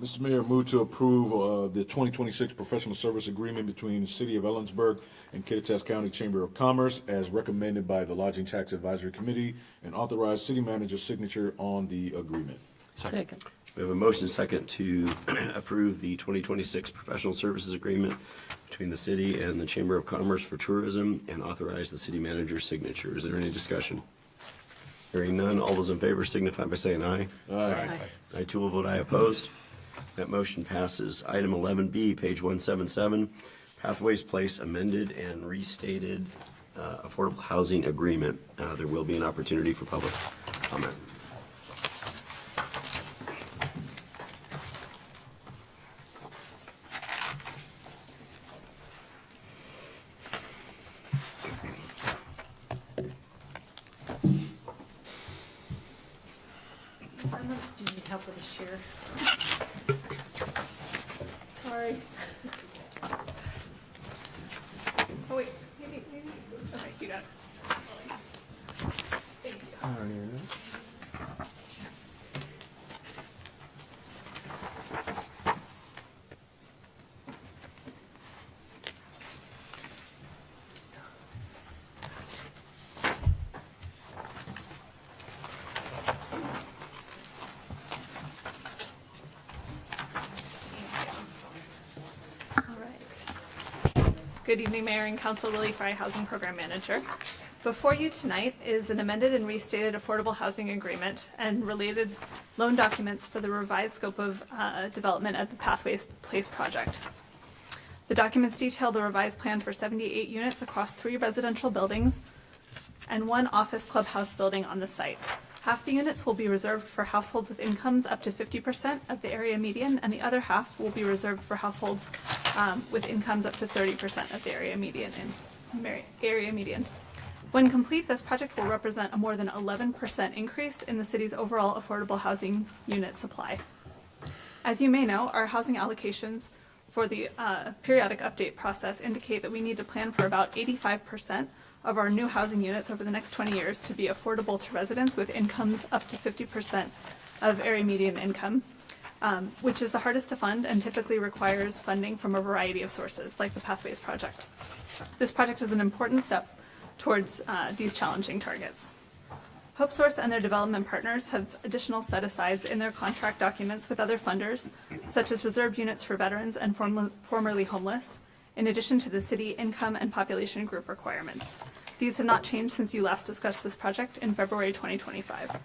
Mr. Mayor, move to approve the 2026 professional service agreement between the City of Ellensburg and Kittitas County Chamber of Commerce as recommended by the Lodging Tax Advisory Committee and authorize city manager's signature on the agreement. Second. We have a motion second to approve the 2026 professional services agreement between the city and the Chamber of Commerce for tourism and authorize the city manager's signature. Is there any discussion? Hearing none, all those in favor signify by saying aye. Aye. I too will vote aye. Opposed? That motion passes. Item 11B, page 177, Pathways Place amended and restated affordable housing agreement. There will be an opportunity for public comment. Do you need help with a share? Sorry. Oh, wait, maybe, okay, you got it. Thank you. All right. Good evening, Mayor and Council. Lily Fry, Housing Program Manager. Before you tonight is an amended and restated affordable housing agreement and related loan documents for the revised scope of development at the Pathways Place project. The documents detail the revised plan for 78 units across 3 residential buildings and 1 office clubhouse building on the site. Half the units will be reserved for households with incomes up to 50% of the area median, and the other half will be reserved for households with incomes up to 30% of the area median. When complete, this project will represent a more than 11% increase in the city's overall affordable housing unit supply. As you may know, our housing allocations for the periodic update process indicate that we need to plan for about 85% of our new housing units over the next 20 years to be affordable to residents with incomes up to 50% of area median income, which is the hardest to fund and typically requires funding from a variety of sources, like the Pathways project. This project is an important step towards these challenging targets. HopeSource and their development partners have additional set-asides in their contract documents with other funders, such as reserved units for veterans and formerly homeless, in addition to the city income and population group requirements. These have not changed since you last discussed this project in February 2025.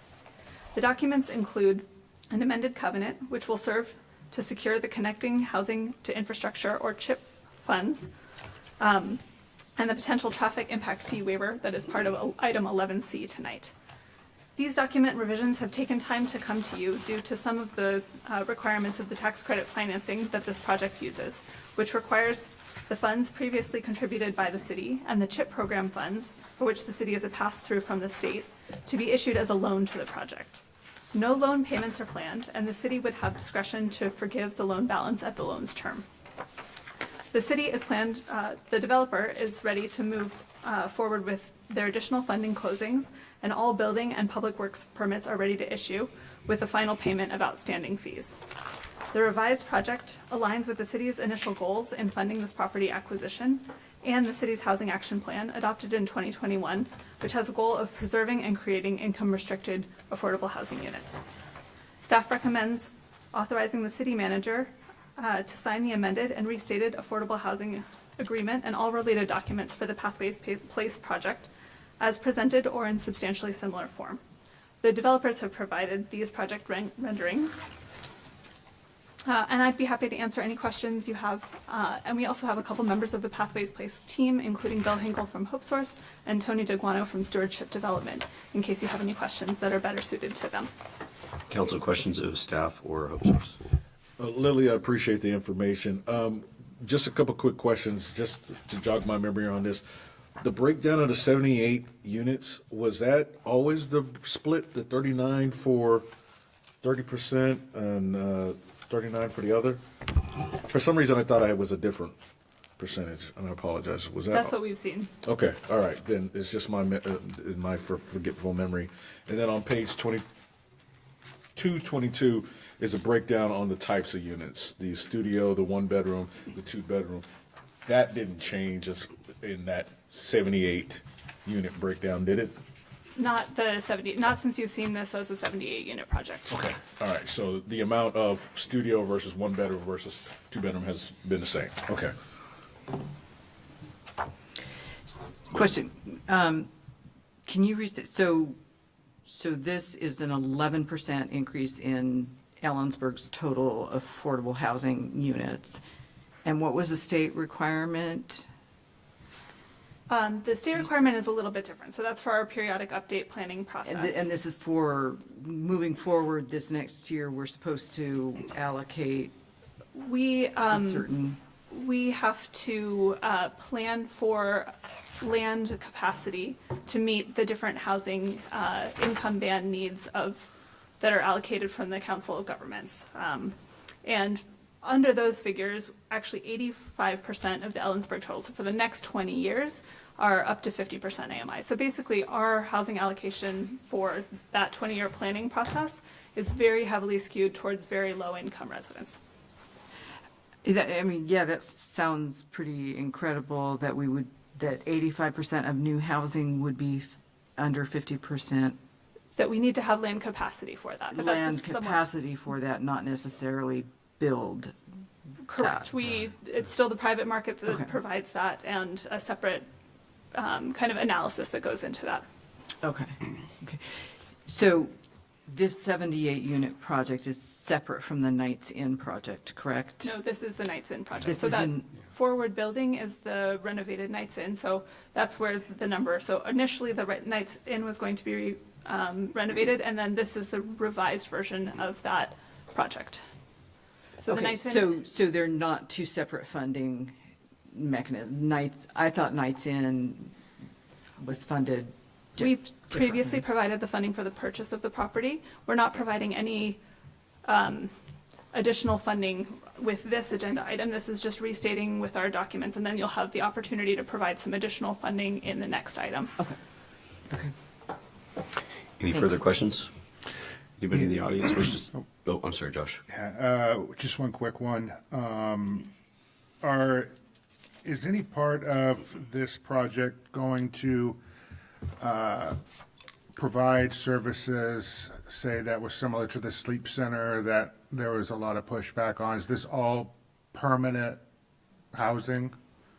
The documents include an amended covenant, which will serve to secure the Connecting Housing to Infrastructure, or CHIP funds, and the potential traffic impact fee waiver that is part of item 11C tonight. These document revisions have taken time to come to you due to some of the requirements of the tax credit financing that this project uses, which requires the funds previously contributed by the city and the CHIP program funds, for which the city is a pass-through from the state, to be issued as a loan to the project. No loan payments are planned, and the city would have discretion to forgive the loan balance at the loan's term. The city is planned, the developer is ready to move forward with their additional funding closings, and all building and public works permits are ready to issue, with a final payment of outstanding fees. The revised project aligns with the city's initial goals in funding this property acquisition and the city's housing action plan adopted in 2021, which has a goal of preserving and creating income-restricted affordable housing units. Staff recommends authorizing the city manager to sign the amended and restated affordable housing agreement and all related documents for the Pathways Place project as presented or in substantially similar form. The developers have provided these project renderings. And I'd be happy to answer any questions you have. And we also have a couple members of the Pathways Place team, including Bill Hinkle from Hope Source and Tony DeGuano from Stewardship Development, in case you have any questions that are better suited to them. Council, questions of staff or Hope Source? Lily, I appreciate the information. Just a couple quick questions, just to jog my memory on this. The breakdown of the 78 units, was that always the split, the 39 for 30% and 39 for the other? For some reason, I thought it was a different percentage, and I apologize. Was that? That's what we've seen. Okay, all right, then it's just my forgetful memory. And then on page 22 is a breakdown on the types of units, the studio, the one bedroom, the two bedroom. That didn't change in that 78 unit breakdown, did it? Not the 70, not since you've seen this as a 78 unit project. Okay, all right, so the amount of studio versus one bedroom versus two bedroom has been the same, okay. Question, can you restate, so this is an 11% increase in Ellensburg's total affordable housing units. And what was the state requirement? The state requirement is a little bit different, so that's for our periodic update planning process. And this is for moving forward this next year, we're supposed to allocate We, a certain, we have to plan for land capacity to meet the different housing income band needs that are allocated from the Council of Governments. And under those figures, actually 85% of the Ellensburg total, so for the next 20 years, are up to 50% AMI. So basically, our housing allocation for that 20-year planning process is very heavily skewed towards very low-income residents. that sounds pretty incredible that that 85% of new housing would be under 50%. That we need to have land capacity for that. But Land that's somewhat capacity for that, not necessarily build. correct. It's still the private market that Okay. provides that, and a separate kind of analysis that goes into that. Okay. So this 78 unit project is separate from the Knights Inn project, correct? No, this is the Knights Inn project. This So is that in- forward building is the renovated Knights Inn, so that's where the number. So initially, the Knights Inn was going to be renovated, and then this is the revised version of that project. So the Okay, Knights Inn. so they're not two separate funding mechanisms. I thought Knights Inn was funded We differently. previously provided the funding for the purchase of the property. We're not providing any additional funding with this agenda item. This is just restating with our documents, and then you'll have the opportunity to provide some additional funding in the next item. Okay. Any further questions? Anybody in the audience wish to? Oh, I'm sorry, Josh. Just one quick one. Is any part of this project going to provide services, say, that was similar to the sleep center that there was a lot of pushback on? Is this all permanent housing?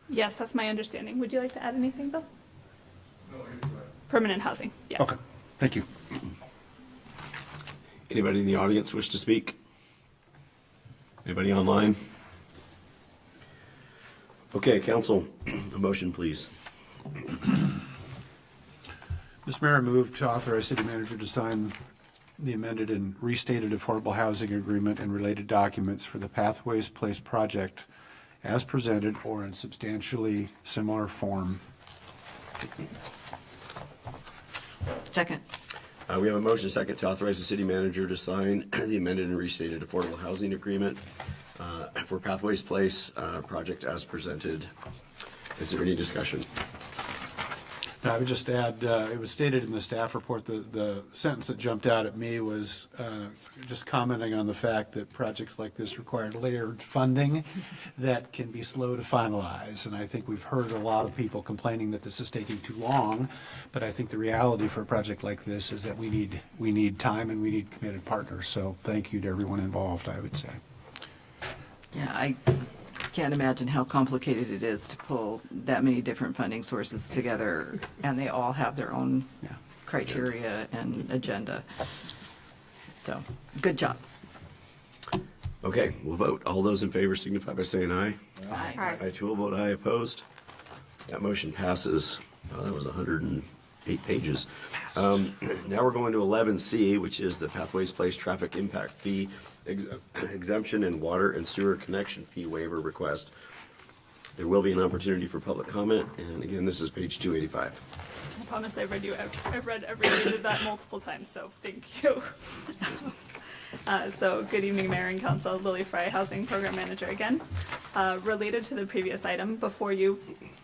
Yes, that's my understanding. Would you like to add anything, Bill? No, permanent housing, yes. Okay, thank you. Anybody in the audience wish to speak? Anybody online? Okay, council, a motion, please. Mr. Mr. Mayor, I move to authorize city manager to sign the amended and restated affordable housing agreement and related documents for the Pathways Place project as presented or in substantially similar form. Second. We have a motion second to authorize the city manager to sign the amended and restated affordable housing agreement for Pathways Place project as presented. Is there any discussion? Now, I would just add, it was stated in the staff report, the sentence that jumped out at me was just commenting on the fact that projects like this require layered funding that can be slow to finalize. And I think we've heard a lot of people complaining that this is taking too long, but I think the reality for a project like this is that we need time and we need committed partners. So thank you to everyone involved, I would say. Yeah, I can't imagine how complicated it is to pull that many different funding sources together, and they all have their own criteria and agenda. So, good job. Okay, we'll vote. All those in favor signify by saying aye. Aye. I too will vote aye. Opposed? That motion passes. Oh, that was 108 pages. Now we're going to 11C, which is the Pathways Place traffic impact fee exemption and water and sewer connection fee waiver request. There will be an opportunity for public comment, and again, this is page 285. I promise I've read every page of that multiple times, so thank you. So good evening, Mayor and Council. Lily Fry, Housing Program Manager again. Related to the previous item before you,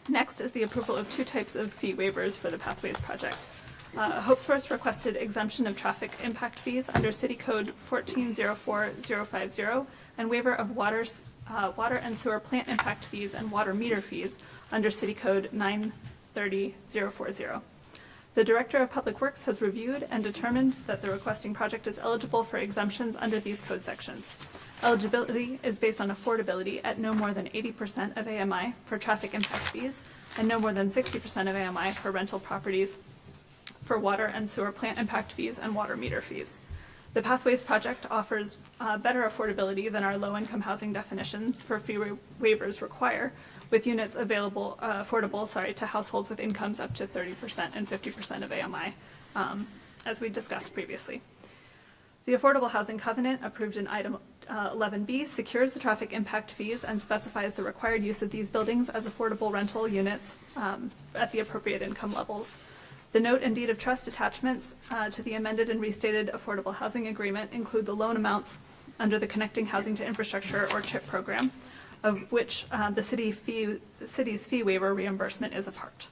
next is the approval of two types of fee waivers for the Pathways project. Hope Source requested exemption of traffic impact fees under City Code 1404050 and waiver of water and sewer plant impact fees and water meter fees under City Code 930040. The Director of Public Works has reviewed and determined that the requesting project is eligible for exemptions under these code sections. Eligibility is based on affordability at no more than 80% of AMI for traffic impact fees and no more than 60% of AMI for rental properties for water and sewer plant impact fees and water meter fees. The Pathways project offers better affordability than our low-income housing definition for fee waivers require, with units available affordable to households with incomes up to 30% and 50% of AMI, as we discussed previously. The Affordable Housing Covenant, approved in item 11B, secures the traffic impact fees and specifies the required use of these buildings as affordable rental units at the appropriate income levels. The note and deed of trust attachments to the amended and restated Affordable Housing Agreement include the loan amounts under the Connecting Housing to Infrastructure, or CHIP program, of which the city's fee waiver reimbursement is a part.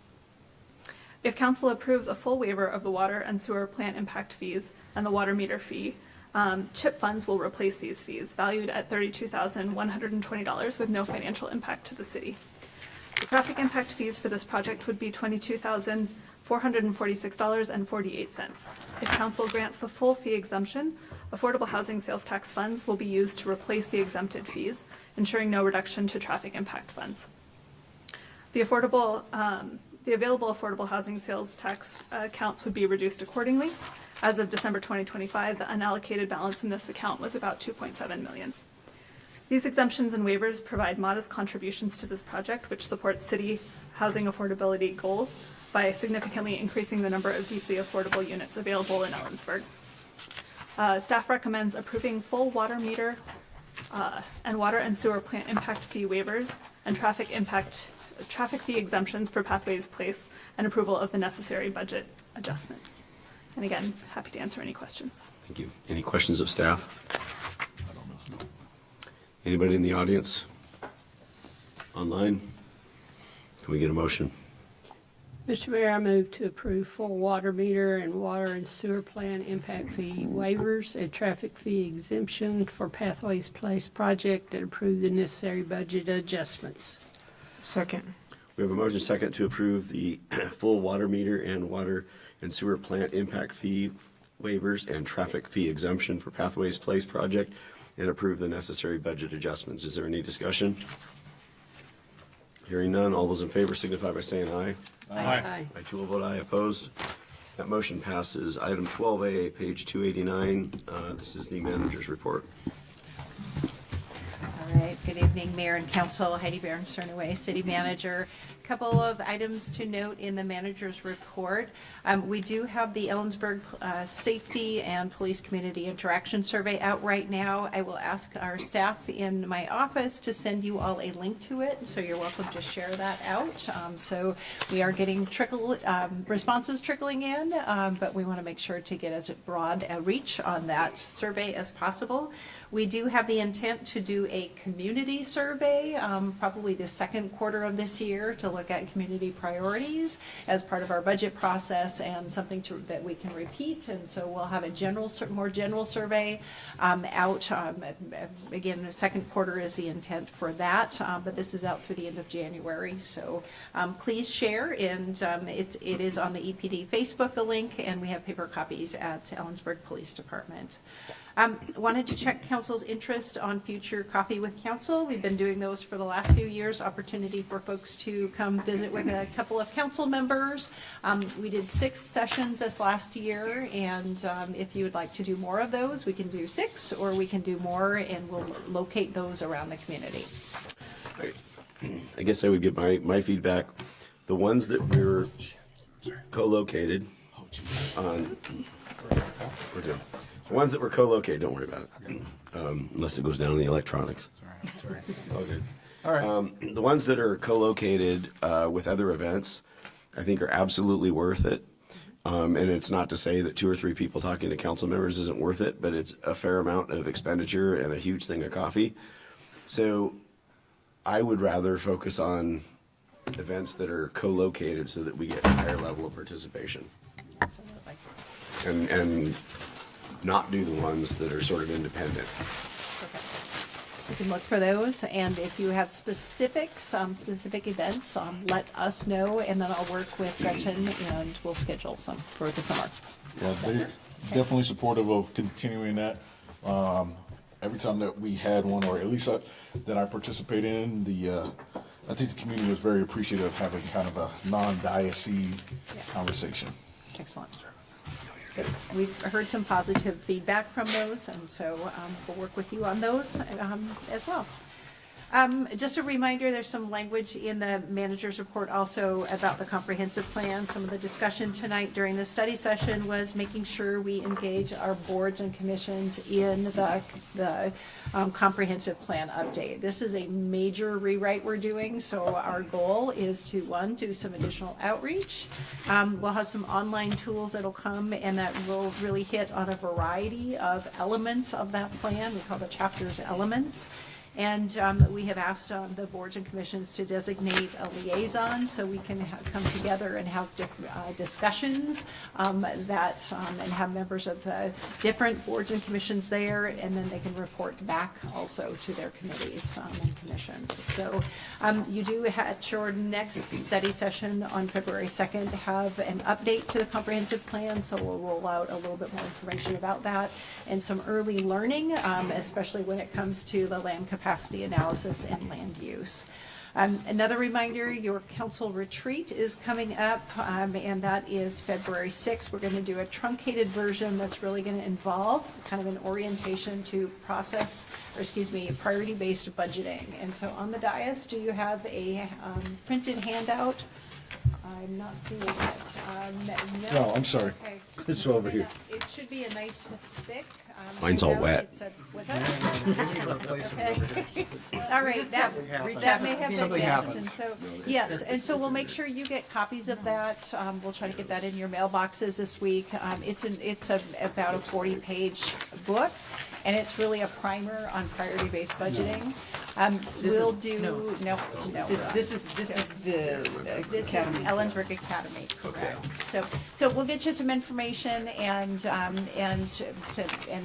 If council approves a full waiver of the water and sewer plant impact fees and the water meter fee, CHIP funds will replace these fees, valued at $32,120 with no financial impact to the city. The traffic impact fees for this project would be $22,446.48. If council grants the full fee exemption, affordable housing sales tax funds will be used to replace the exempted fees, ensuring no reduction to traffic impact funds. The available affordable housing sales tax accounts would be reduced accordingly. As of December 2025, the unallocated balance in this account was about $2.7 million. These exemptions and waivers provide modest contributions to this project, which supports city housing affordability goals by significantly increasing the number of deeply affordable units available in Ellensburg. Staff recommends approving full water meter and water and sewer plant impact fee waivers and traffic fee exemptions for Pathways Place and approval of the necessary budget adjustments. And again, happy to answer any questions. Thank you. Any questions of staff? Anybody in the audience? Online? Can we get a motion? Mr. Mayor, I move to approve full water meter and water and sewer plant impact fee waivers and traffic fee exemption for Pathways Place project and approve the necessary budget adjustments. Second. We have a motion second to approve the full water meter and water and sewer plant impact fee waivers and traffic fee exemption for Pathways Place project and approve the necessary budget adjustments. Is there any discussion? Hearing none, all those in favor signify by saying aye. Aye. I too will vote aye. Opposed? That motion passes. Item 12A, page 289. This is the manager's report. All right, good evening, Mayor and Council. Heidi Berenstern-Away, City Manager. couple of items to note in the manager's report. We do have the Ellensburg Safety and Police Community Interaction Survey out right now. I will ask our staff in my office to send you all a link to it, so you're welcome to share that out. So we are getting responses trickling in, but we want to make sure to get as broad a reach on that survey as possible. We do have the intent to do a community survey, probably the second quarter of this year, to look at community priorities as part of our budget process and something that we can repeat. And so we'll have a more general survey out. Again, the second quarter is the intent for that, but this is out through the end of January. So please share, and it is on the EPD Facebook, the link, and we have paper copies at Ellensburg Police Department. Wanted to check council's interest on future coffee with council. We've been doing those for the last few years, opportunity for folks to come visit with a couple of council members. We did 6 sessions this last year, and if you would like to do more of those, we can do 6 or we can do more, and we'll locate those around the community. I guess I would give my feedback. The ones that we're co-located on, the ones that were co-located, don't worry about it, unless it goes down in the electronics. Sorry. All good. All right. The ones that are co-located with other events, I think are absolutely worth it. And it's not to say that 2 or 3 people talking to council members isn't worth it, but it's a fair amount of expenditure and a huge thing of coffee. So I would rather focus on events that are co-located so that we get a higher level of participation. And not do the ones that are sort of independent. You can look for those, and if you have specific events, let us know, and then I'll work with Gretchen, and we'll schedule some for the summer. Yeah, they're definitely supportive of continuing that. Every time that we had one, or at least that I participated in, I think the community was very appreciative of having kind of a non-diocese conversation. Excellent. We've heard some positive feedback from those, and so we'll work with you on those as well. Just a reminder, there's some language in the manager's report also about the comprehensive plan. Some of the discussion tonight during the study session was making sure we engage our boards and commissions in the comprehensive plan update. This is a major rewrite we're doing, so our goal is to, 1, do some additional outreach. We'll have some online tools that'll come, and that will really hit on a variety of elements of that plan. We call the chapters elements. And we have asked the boards and commissions to designate a liaison so we can come together and have discussions and have members of the different boards and commissions there, and then they can report back also to their committees and commissions. So you do at your next study session on February 2nd have an update to the comprehensive plan, so we'll roll out a little bit more information about that and some early learning, especially when it comes to the land capacity analysis and land use. Another reminder, your council retreat is coming up, and that is February 6th. We're going to do a truncated version that's really going to involve kind of an orientation to priority-based budgeting. And so on the dais, do you have a printed handout? I'm not seeing it. No, I'm sorry. Okay. It's over here. It should be a nice thick. Mine's all wet. What's that? All right, that may have been missed, and so, yes, and so we'll make sure you get copies of that. We'll try to get that in your mailboxes this week. It's about a 40-page book, and it's really a primer on priority-based budgeting. We'll do, no. This is the This is Ellensburg Academy, correct. So we'll get you some information and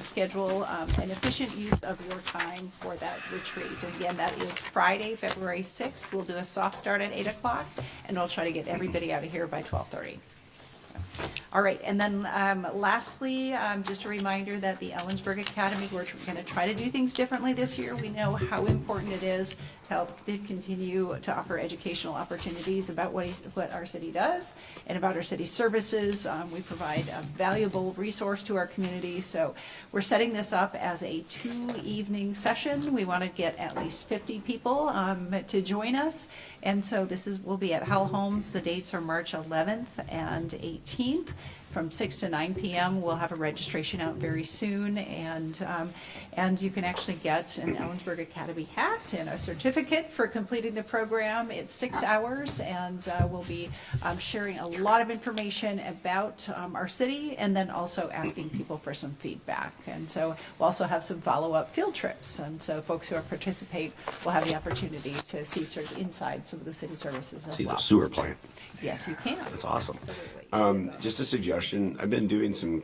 schedule an efficient use of your time for that retreat. Again, that is Friday, February 6th. We'll do a soft start at 8 o'clock, and we'll try to get everybody out of here by 12:30. All right, and then lastly, just a reminder that the Ellensburg Academy, we're going to try to do things differently this year. We know how important it is to help to continue to offer educational opportunities about what our city does and about our city services. We provide a valuable resource to our community, so we're setting this up as a 2-evening session. We want to get at least 50 people to join us, and so will be at Howell Homes. The dates are March 11th and 18th. From 6 to 9 p.m. We'll have a registration out very soon, and you can actually get an Ellensburg Academy hat and a certificate for completing the program. It's 6 hours, and we'll be sharing a lot of information about our city, and then also asking people for some feedback. And so we'll also have some follow-up field trips, and so folks who participate will have the opportunity to see sort of inside some of the city services as See well. the sewer plant. Yes, you can. That's awesome. Absolutely. Just a suggestion. I've been doing some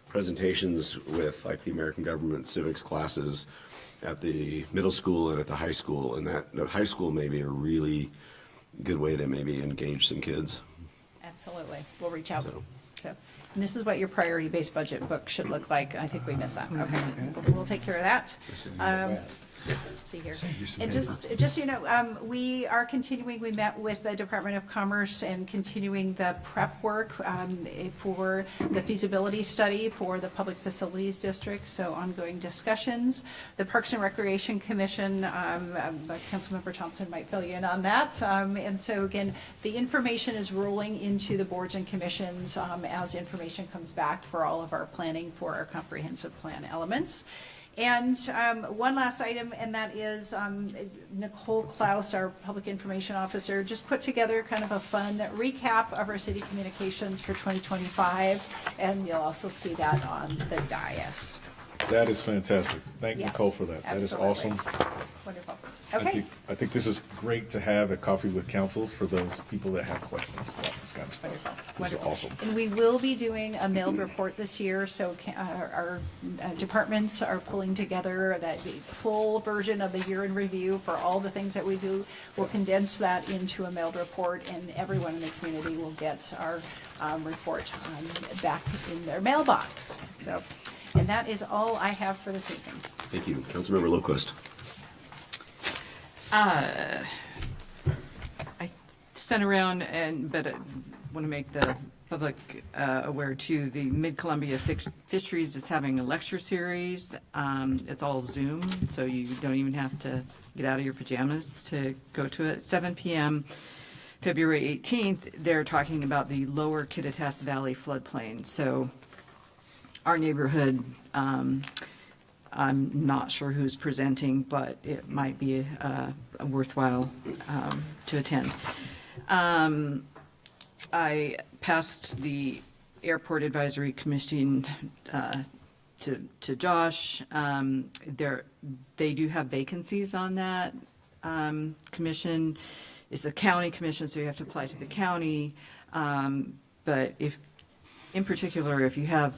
presentations with like the American Government Civics classes at the middle school and at the high school, and that the high school may be a really good way to maybe engage some kids. Absolutely. We'll reach out. So, and this is what your priority-based budget book should look like. I think we missed that. Okay. We'll take care of that. See here. And just so you know, we are continuing, we met with the Department of Commerce and continuing the prep work for the feasibility study for the Public Facilities District, so ongoing discussions. The Parks and Recreation Commission, Councilmember Thompson might fill you in on that. And so again, the information is rolling into the boards and commissions as information comes back for all of our planning for our comprehensive plan elements. And one last item, and that is Nicole Klaus, our Public Information Officer, just put together kind of a fun recap of our city communications for 2025, and you'll also see that on the dais. That is fantastic. Thank Yes, Nicole for that. That is absolutely. awesome. Wonderful. Okay. I think this is great to have at Coffee with Councils for those people that have questions about this kind of stuff. Wonderful. This is Wonderful. awesome. And we will be doing a mailed report this year, so our departments are pulling together that full version of the year in review for all the things that we do. We'll condense that into a mailed report, and everyone in the community will get our report back in their mailbox. So, and that is all I have for this evening. Thank you. Councilmember Lowquist. I sent around, but I want to make the public aware too, the Mid-Columbia Fisheries is having a lecture series. It's all Zoom, so you don't even have to get out of your pajamas to go to it. 7 p.m. February 18th, they're talking about the lower Kittitas Valley floodplain. So our neighborhood, I'm not sure who's presenting, but it might be worthwhile to attend. I passed the Airport Advisory Commission to Josh. They do have vacancies on that commission. It's a county commission, so you have to apply to the county. But in particular, if you have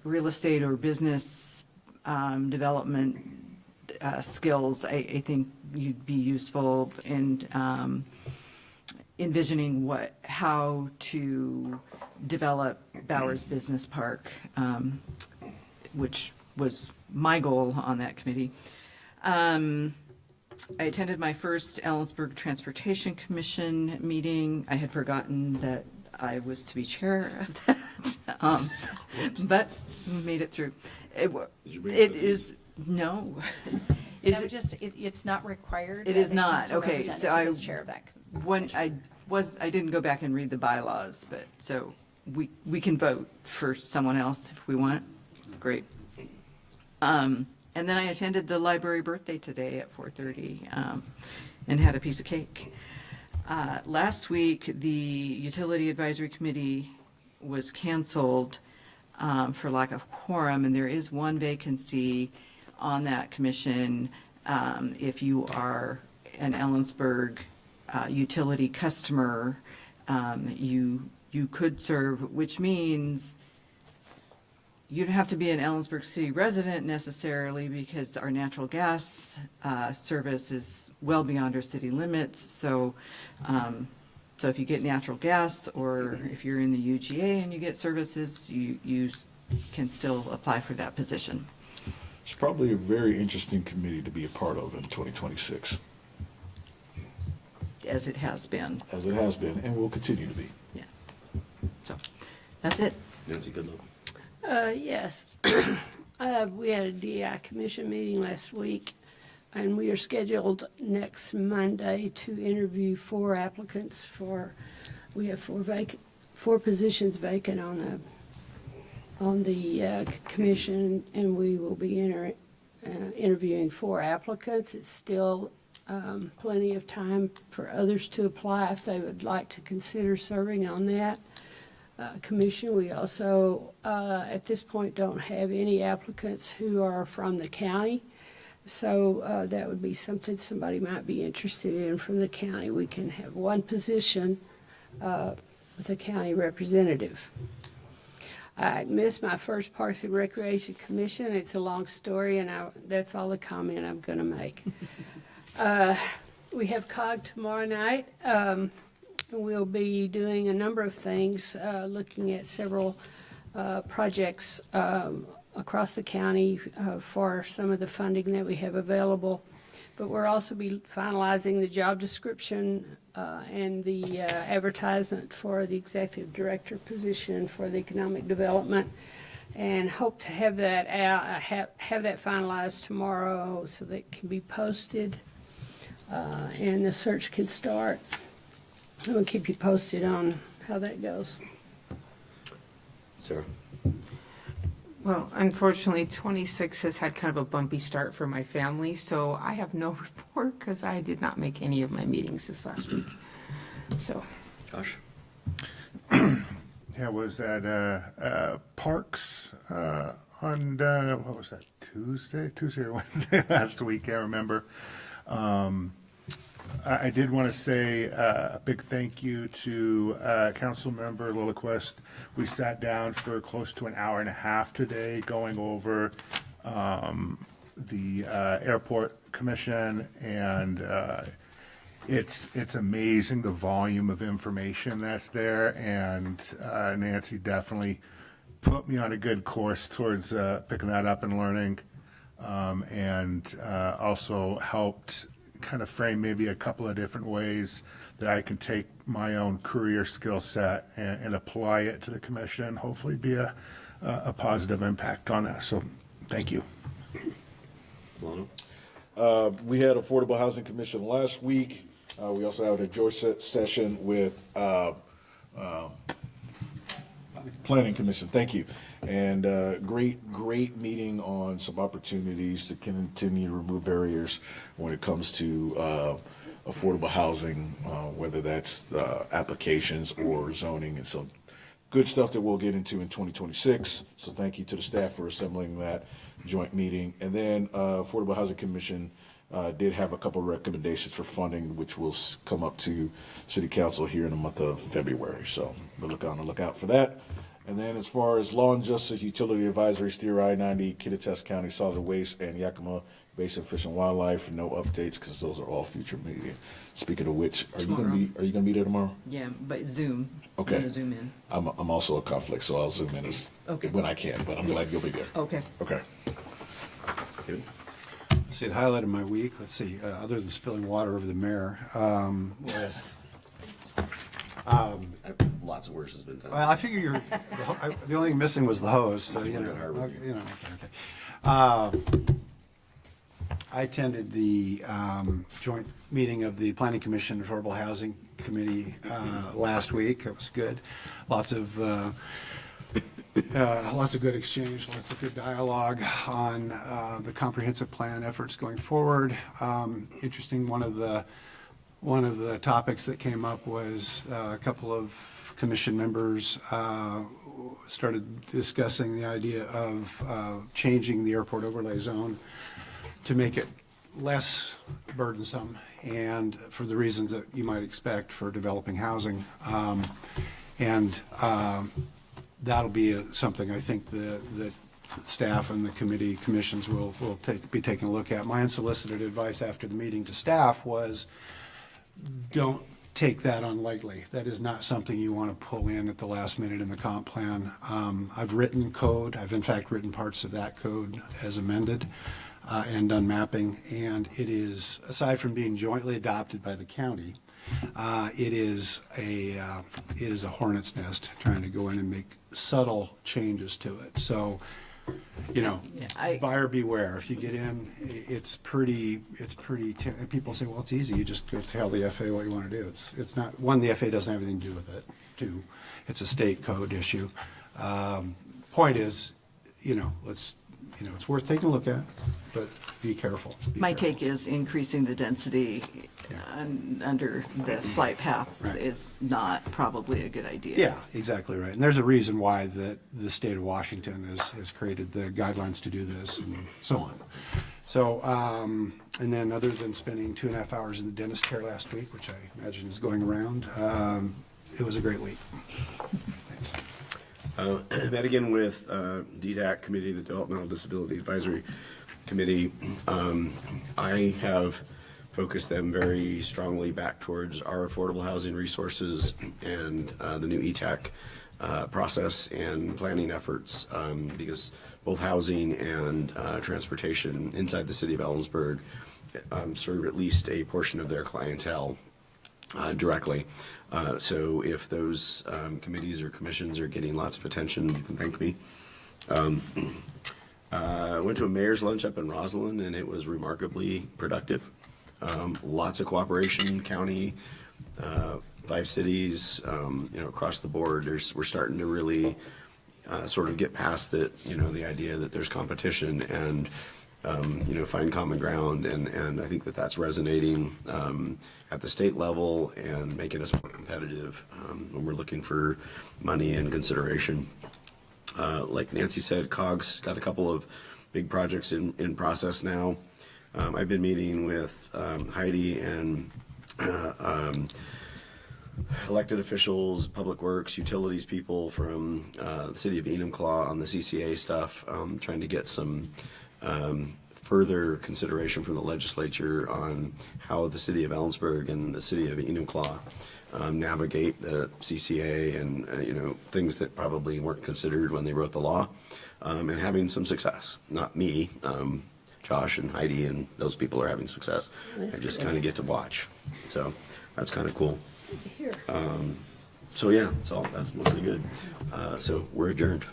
real estate or business development skills, I think you'd be useful in envisioning how to develop Bowers Business Park, which was my goal on that committee. I attended my first Ellensburg Transportation Commission meeting. I had forgotten that I was to be chair of that, but made it through. No. It's not required. It is not. Okay, so I chair of that. I didn't go back and read the bylaws, but so we can vote for someone else if we want. Great. And then I attended the library birthday today at 4:30 and had a piece of cake. Last week, the Utility Advisory Committee was canceled for lack of quorum, and there is one vacancy on that commission. If you are an Ellensburg utility customer, you could serve, which means you don't have to be an Ellensburg city resident necessarily, because our natural gas service is well beyond our city limits. So So if you get natural gas, or if you're in the UGA and you get services, you can still apply for that position. It's probably a very interesting committee to be a part of in 2026. As it has been. As it has been, and will continue to be. Yeah. So, that's it. Nancy, good luck. Yes. We had a DI commission meeting last week, and we are scheduled next Monday to interview 4 applicants we have 4 positions vacant on the commission, and we will be interviewing 4 applicants. It's still plenty of time for others to apply if they would like to consider serving on that commission. We also, at this point, don't have any applicants who are from the county. So that would be something somebody might be interested in from the county. We can have 1 position with a county representative. I missed my first Parks and Recreation Commission. It's a long story, and that's all the comment I'm going to make. We have COG tomorrow night. We'll be doing a number of things, looking at several projects across the county for some of the funding that we have available. But we'll also be finalizing the job description and the advertisement for the executive director position for the economic development, and hope to have that out, have that finalized tomorrow so that it can be posted and the search can start. And we'll keep you posted on how that goes. Sarah? Well, unfortunately, 26 has had kind of a bumpy start for my family, so I have no report because I did not make any of my meetings this last week. So, Josh? Yeah, was that Parks on, what was that, Tuesday or Wednesday last week? I remember. I did want to say a big thank you to Councilmember Lilliquist. We sat down for close to an hour and a half today going over the Airport Commission, and it's amazing the volume of information that's there, and Nancy definitely put me on a good course towards picking that up and learning, and also helped kind of frame maybe a couple of different ways that I can take my own career skill set and apply it to the commission, hopefully be a positive impact on that. So thank you. We had Affordable Housing Commission last week. We also had a joint session with Planning Commission. Thank you. And great meeting on some opportunities to continue to remove barriers when it comes to affordable housing, whether that's applications or zoning. And so good stuff that we'll get into in 2026. So thank you to the staff for assembling that joint meeting. And then Affordable Housing Commission did have a couple of recommendations for funding, which will come up to City Council here in the month of February. So we'll look on the lookout for that. And then as far as Law and Justice, Utility Advisory, Steer I-90, Kittitas County Solid Waste, and Yakima Basin Fish and Wildlife, no updates because those are all future meetings. Speaking of which, are you gonna be there tomorrow? Yeah, but Zoom. Okay. I'm gonna Zoom in. I'm also a conflict, so I'll Zoom in when I can, but I'm glad you'll be there. Okay. Okay. Let's see, it highlighted my week. Let's see, other than spilling water over the mayor. Lots of work has been done. Well, I figure the only thing missing was the hose, so okay. I attended the joint meeting of the Planning Commission and Affordable Housing Committee last week. It was good. Lots of good exchange, lots of good dialogue on the comprehensive plan efforts going forward. Interesting. One of the topics that came up was a couple of commission members started discussing the idea of changing the airport overlay zone to make it less burdensome, and for the reasons that you might expect for developing housing. That'll be something I think that staff and the commissions will be taking a look at. My unsolicited advice after the meeting to staff was, don't take that on lightly. That is not something you want to pull in at the last minute in the comp plan. I've written code. I've in fact written parts of that code as amended and done mapping. And it is, aside from being jointly adopted by the county, it is a hornet's nest trying to go in and make subtle changes to it. So, you know, buyer beware. If you get in, it's pretty, people say, well, it's easy. You just go tell the FAA what you want to do. It's not, one, the FAA doesn't have anything to do with it. Two, it's a state code issue. Point is, it's worth taking a look at, but be careful. My take is increasing the density under the flight path is not probably a good idea. Yeah, exactly right. And there's a reason why the state of Washington has created the guidelines to do this and so on. So, and then other than spending 2.5 hours in the dentist chair last week, which I imagine is going around, it was a great week. Thanks. Met again with DDAC Committee, the Developmental Disability Advisory Committee. I have focused them very strongly back towards our affordable housing resources and the new ETAC process and planning efforts, because both housing and transportation inside the city of Ellensburg serve at least a portion of their clientele directly. So if those committees or commissions are getting lots of attention, you can thank me. I went to a mayor's lunch up in Roslyn, and it was remarkably productive. Lots of cooperation, county, 5 cities, across the board. We're starting to really sort of get past that, the idea that there's competition and find common ground, and I think that that's resonating at the state level and making us more competitive when we're looking for money and consideration. Like Nancy said, COG's got a couple of big projects in process now. I've been meeting with Heidi and elected officials, public works, utilities people from the city of Enumclaw on the CCA stuff, trying to get some further consideration from the legislature on how the city of Ellensburg and the city of Enumclaw navigate the CCA and things that probably weren't considered when they wrote the law, and having some success. Not me, Josh and Heidi and those people are having success. I just kind of get to watch, so that's kind of cool. So yeah, that's mostly good. So we're adjourned.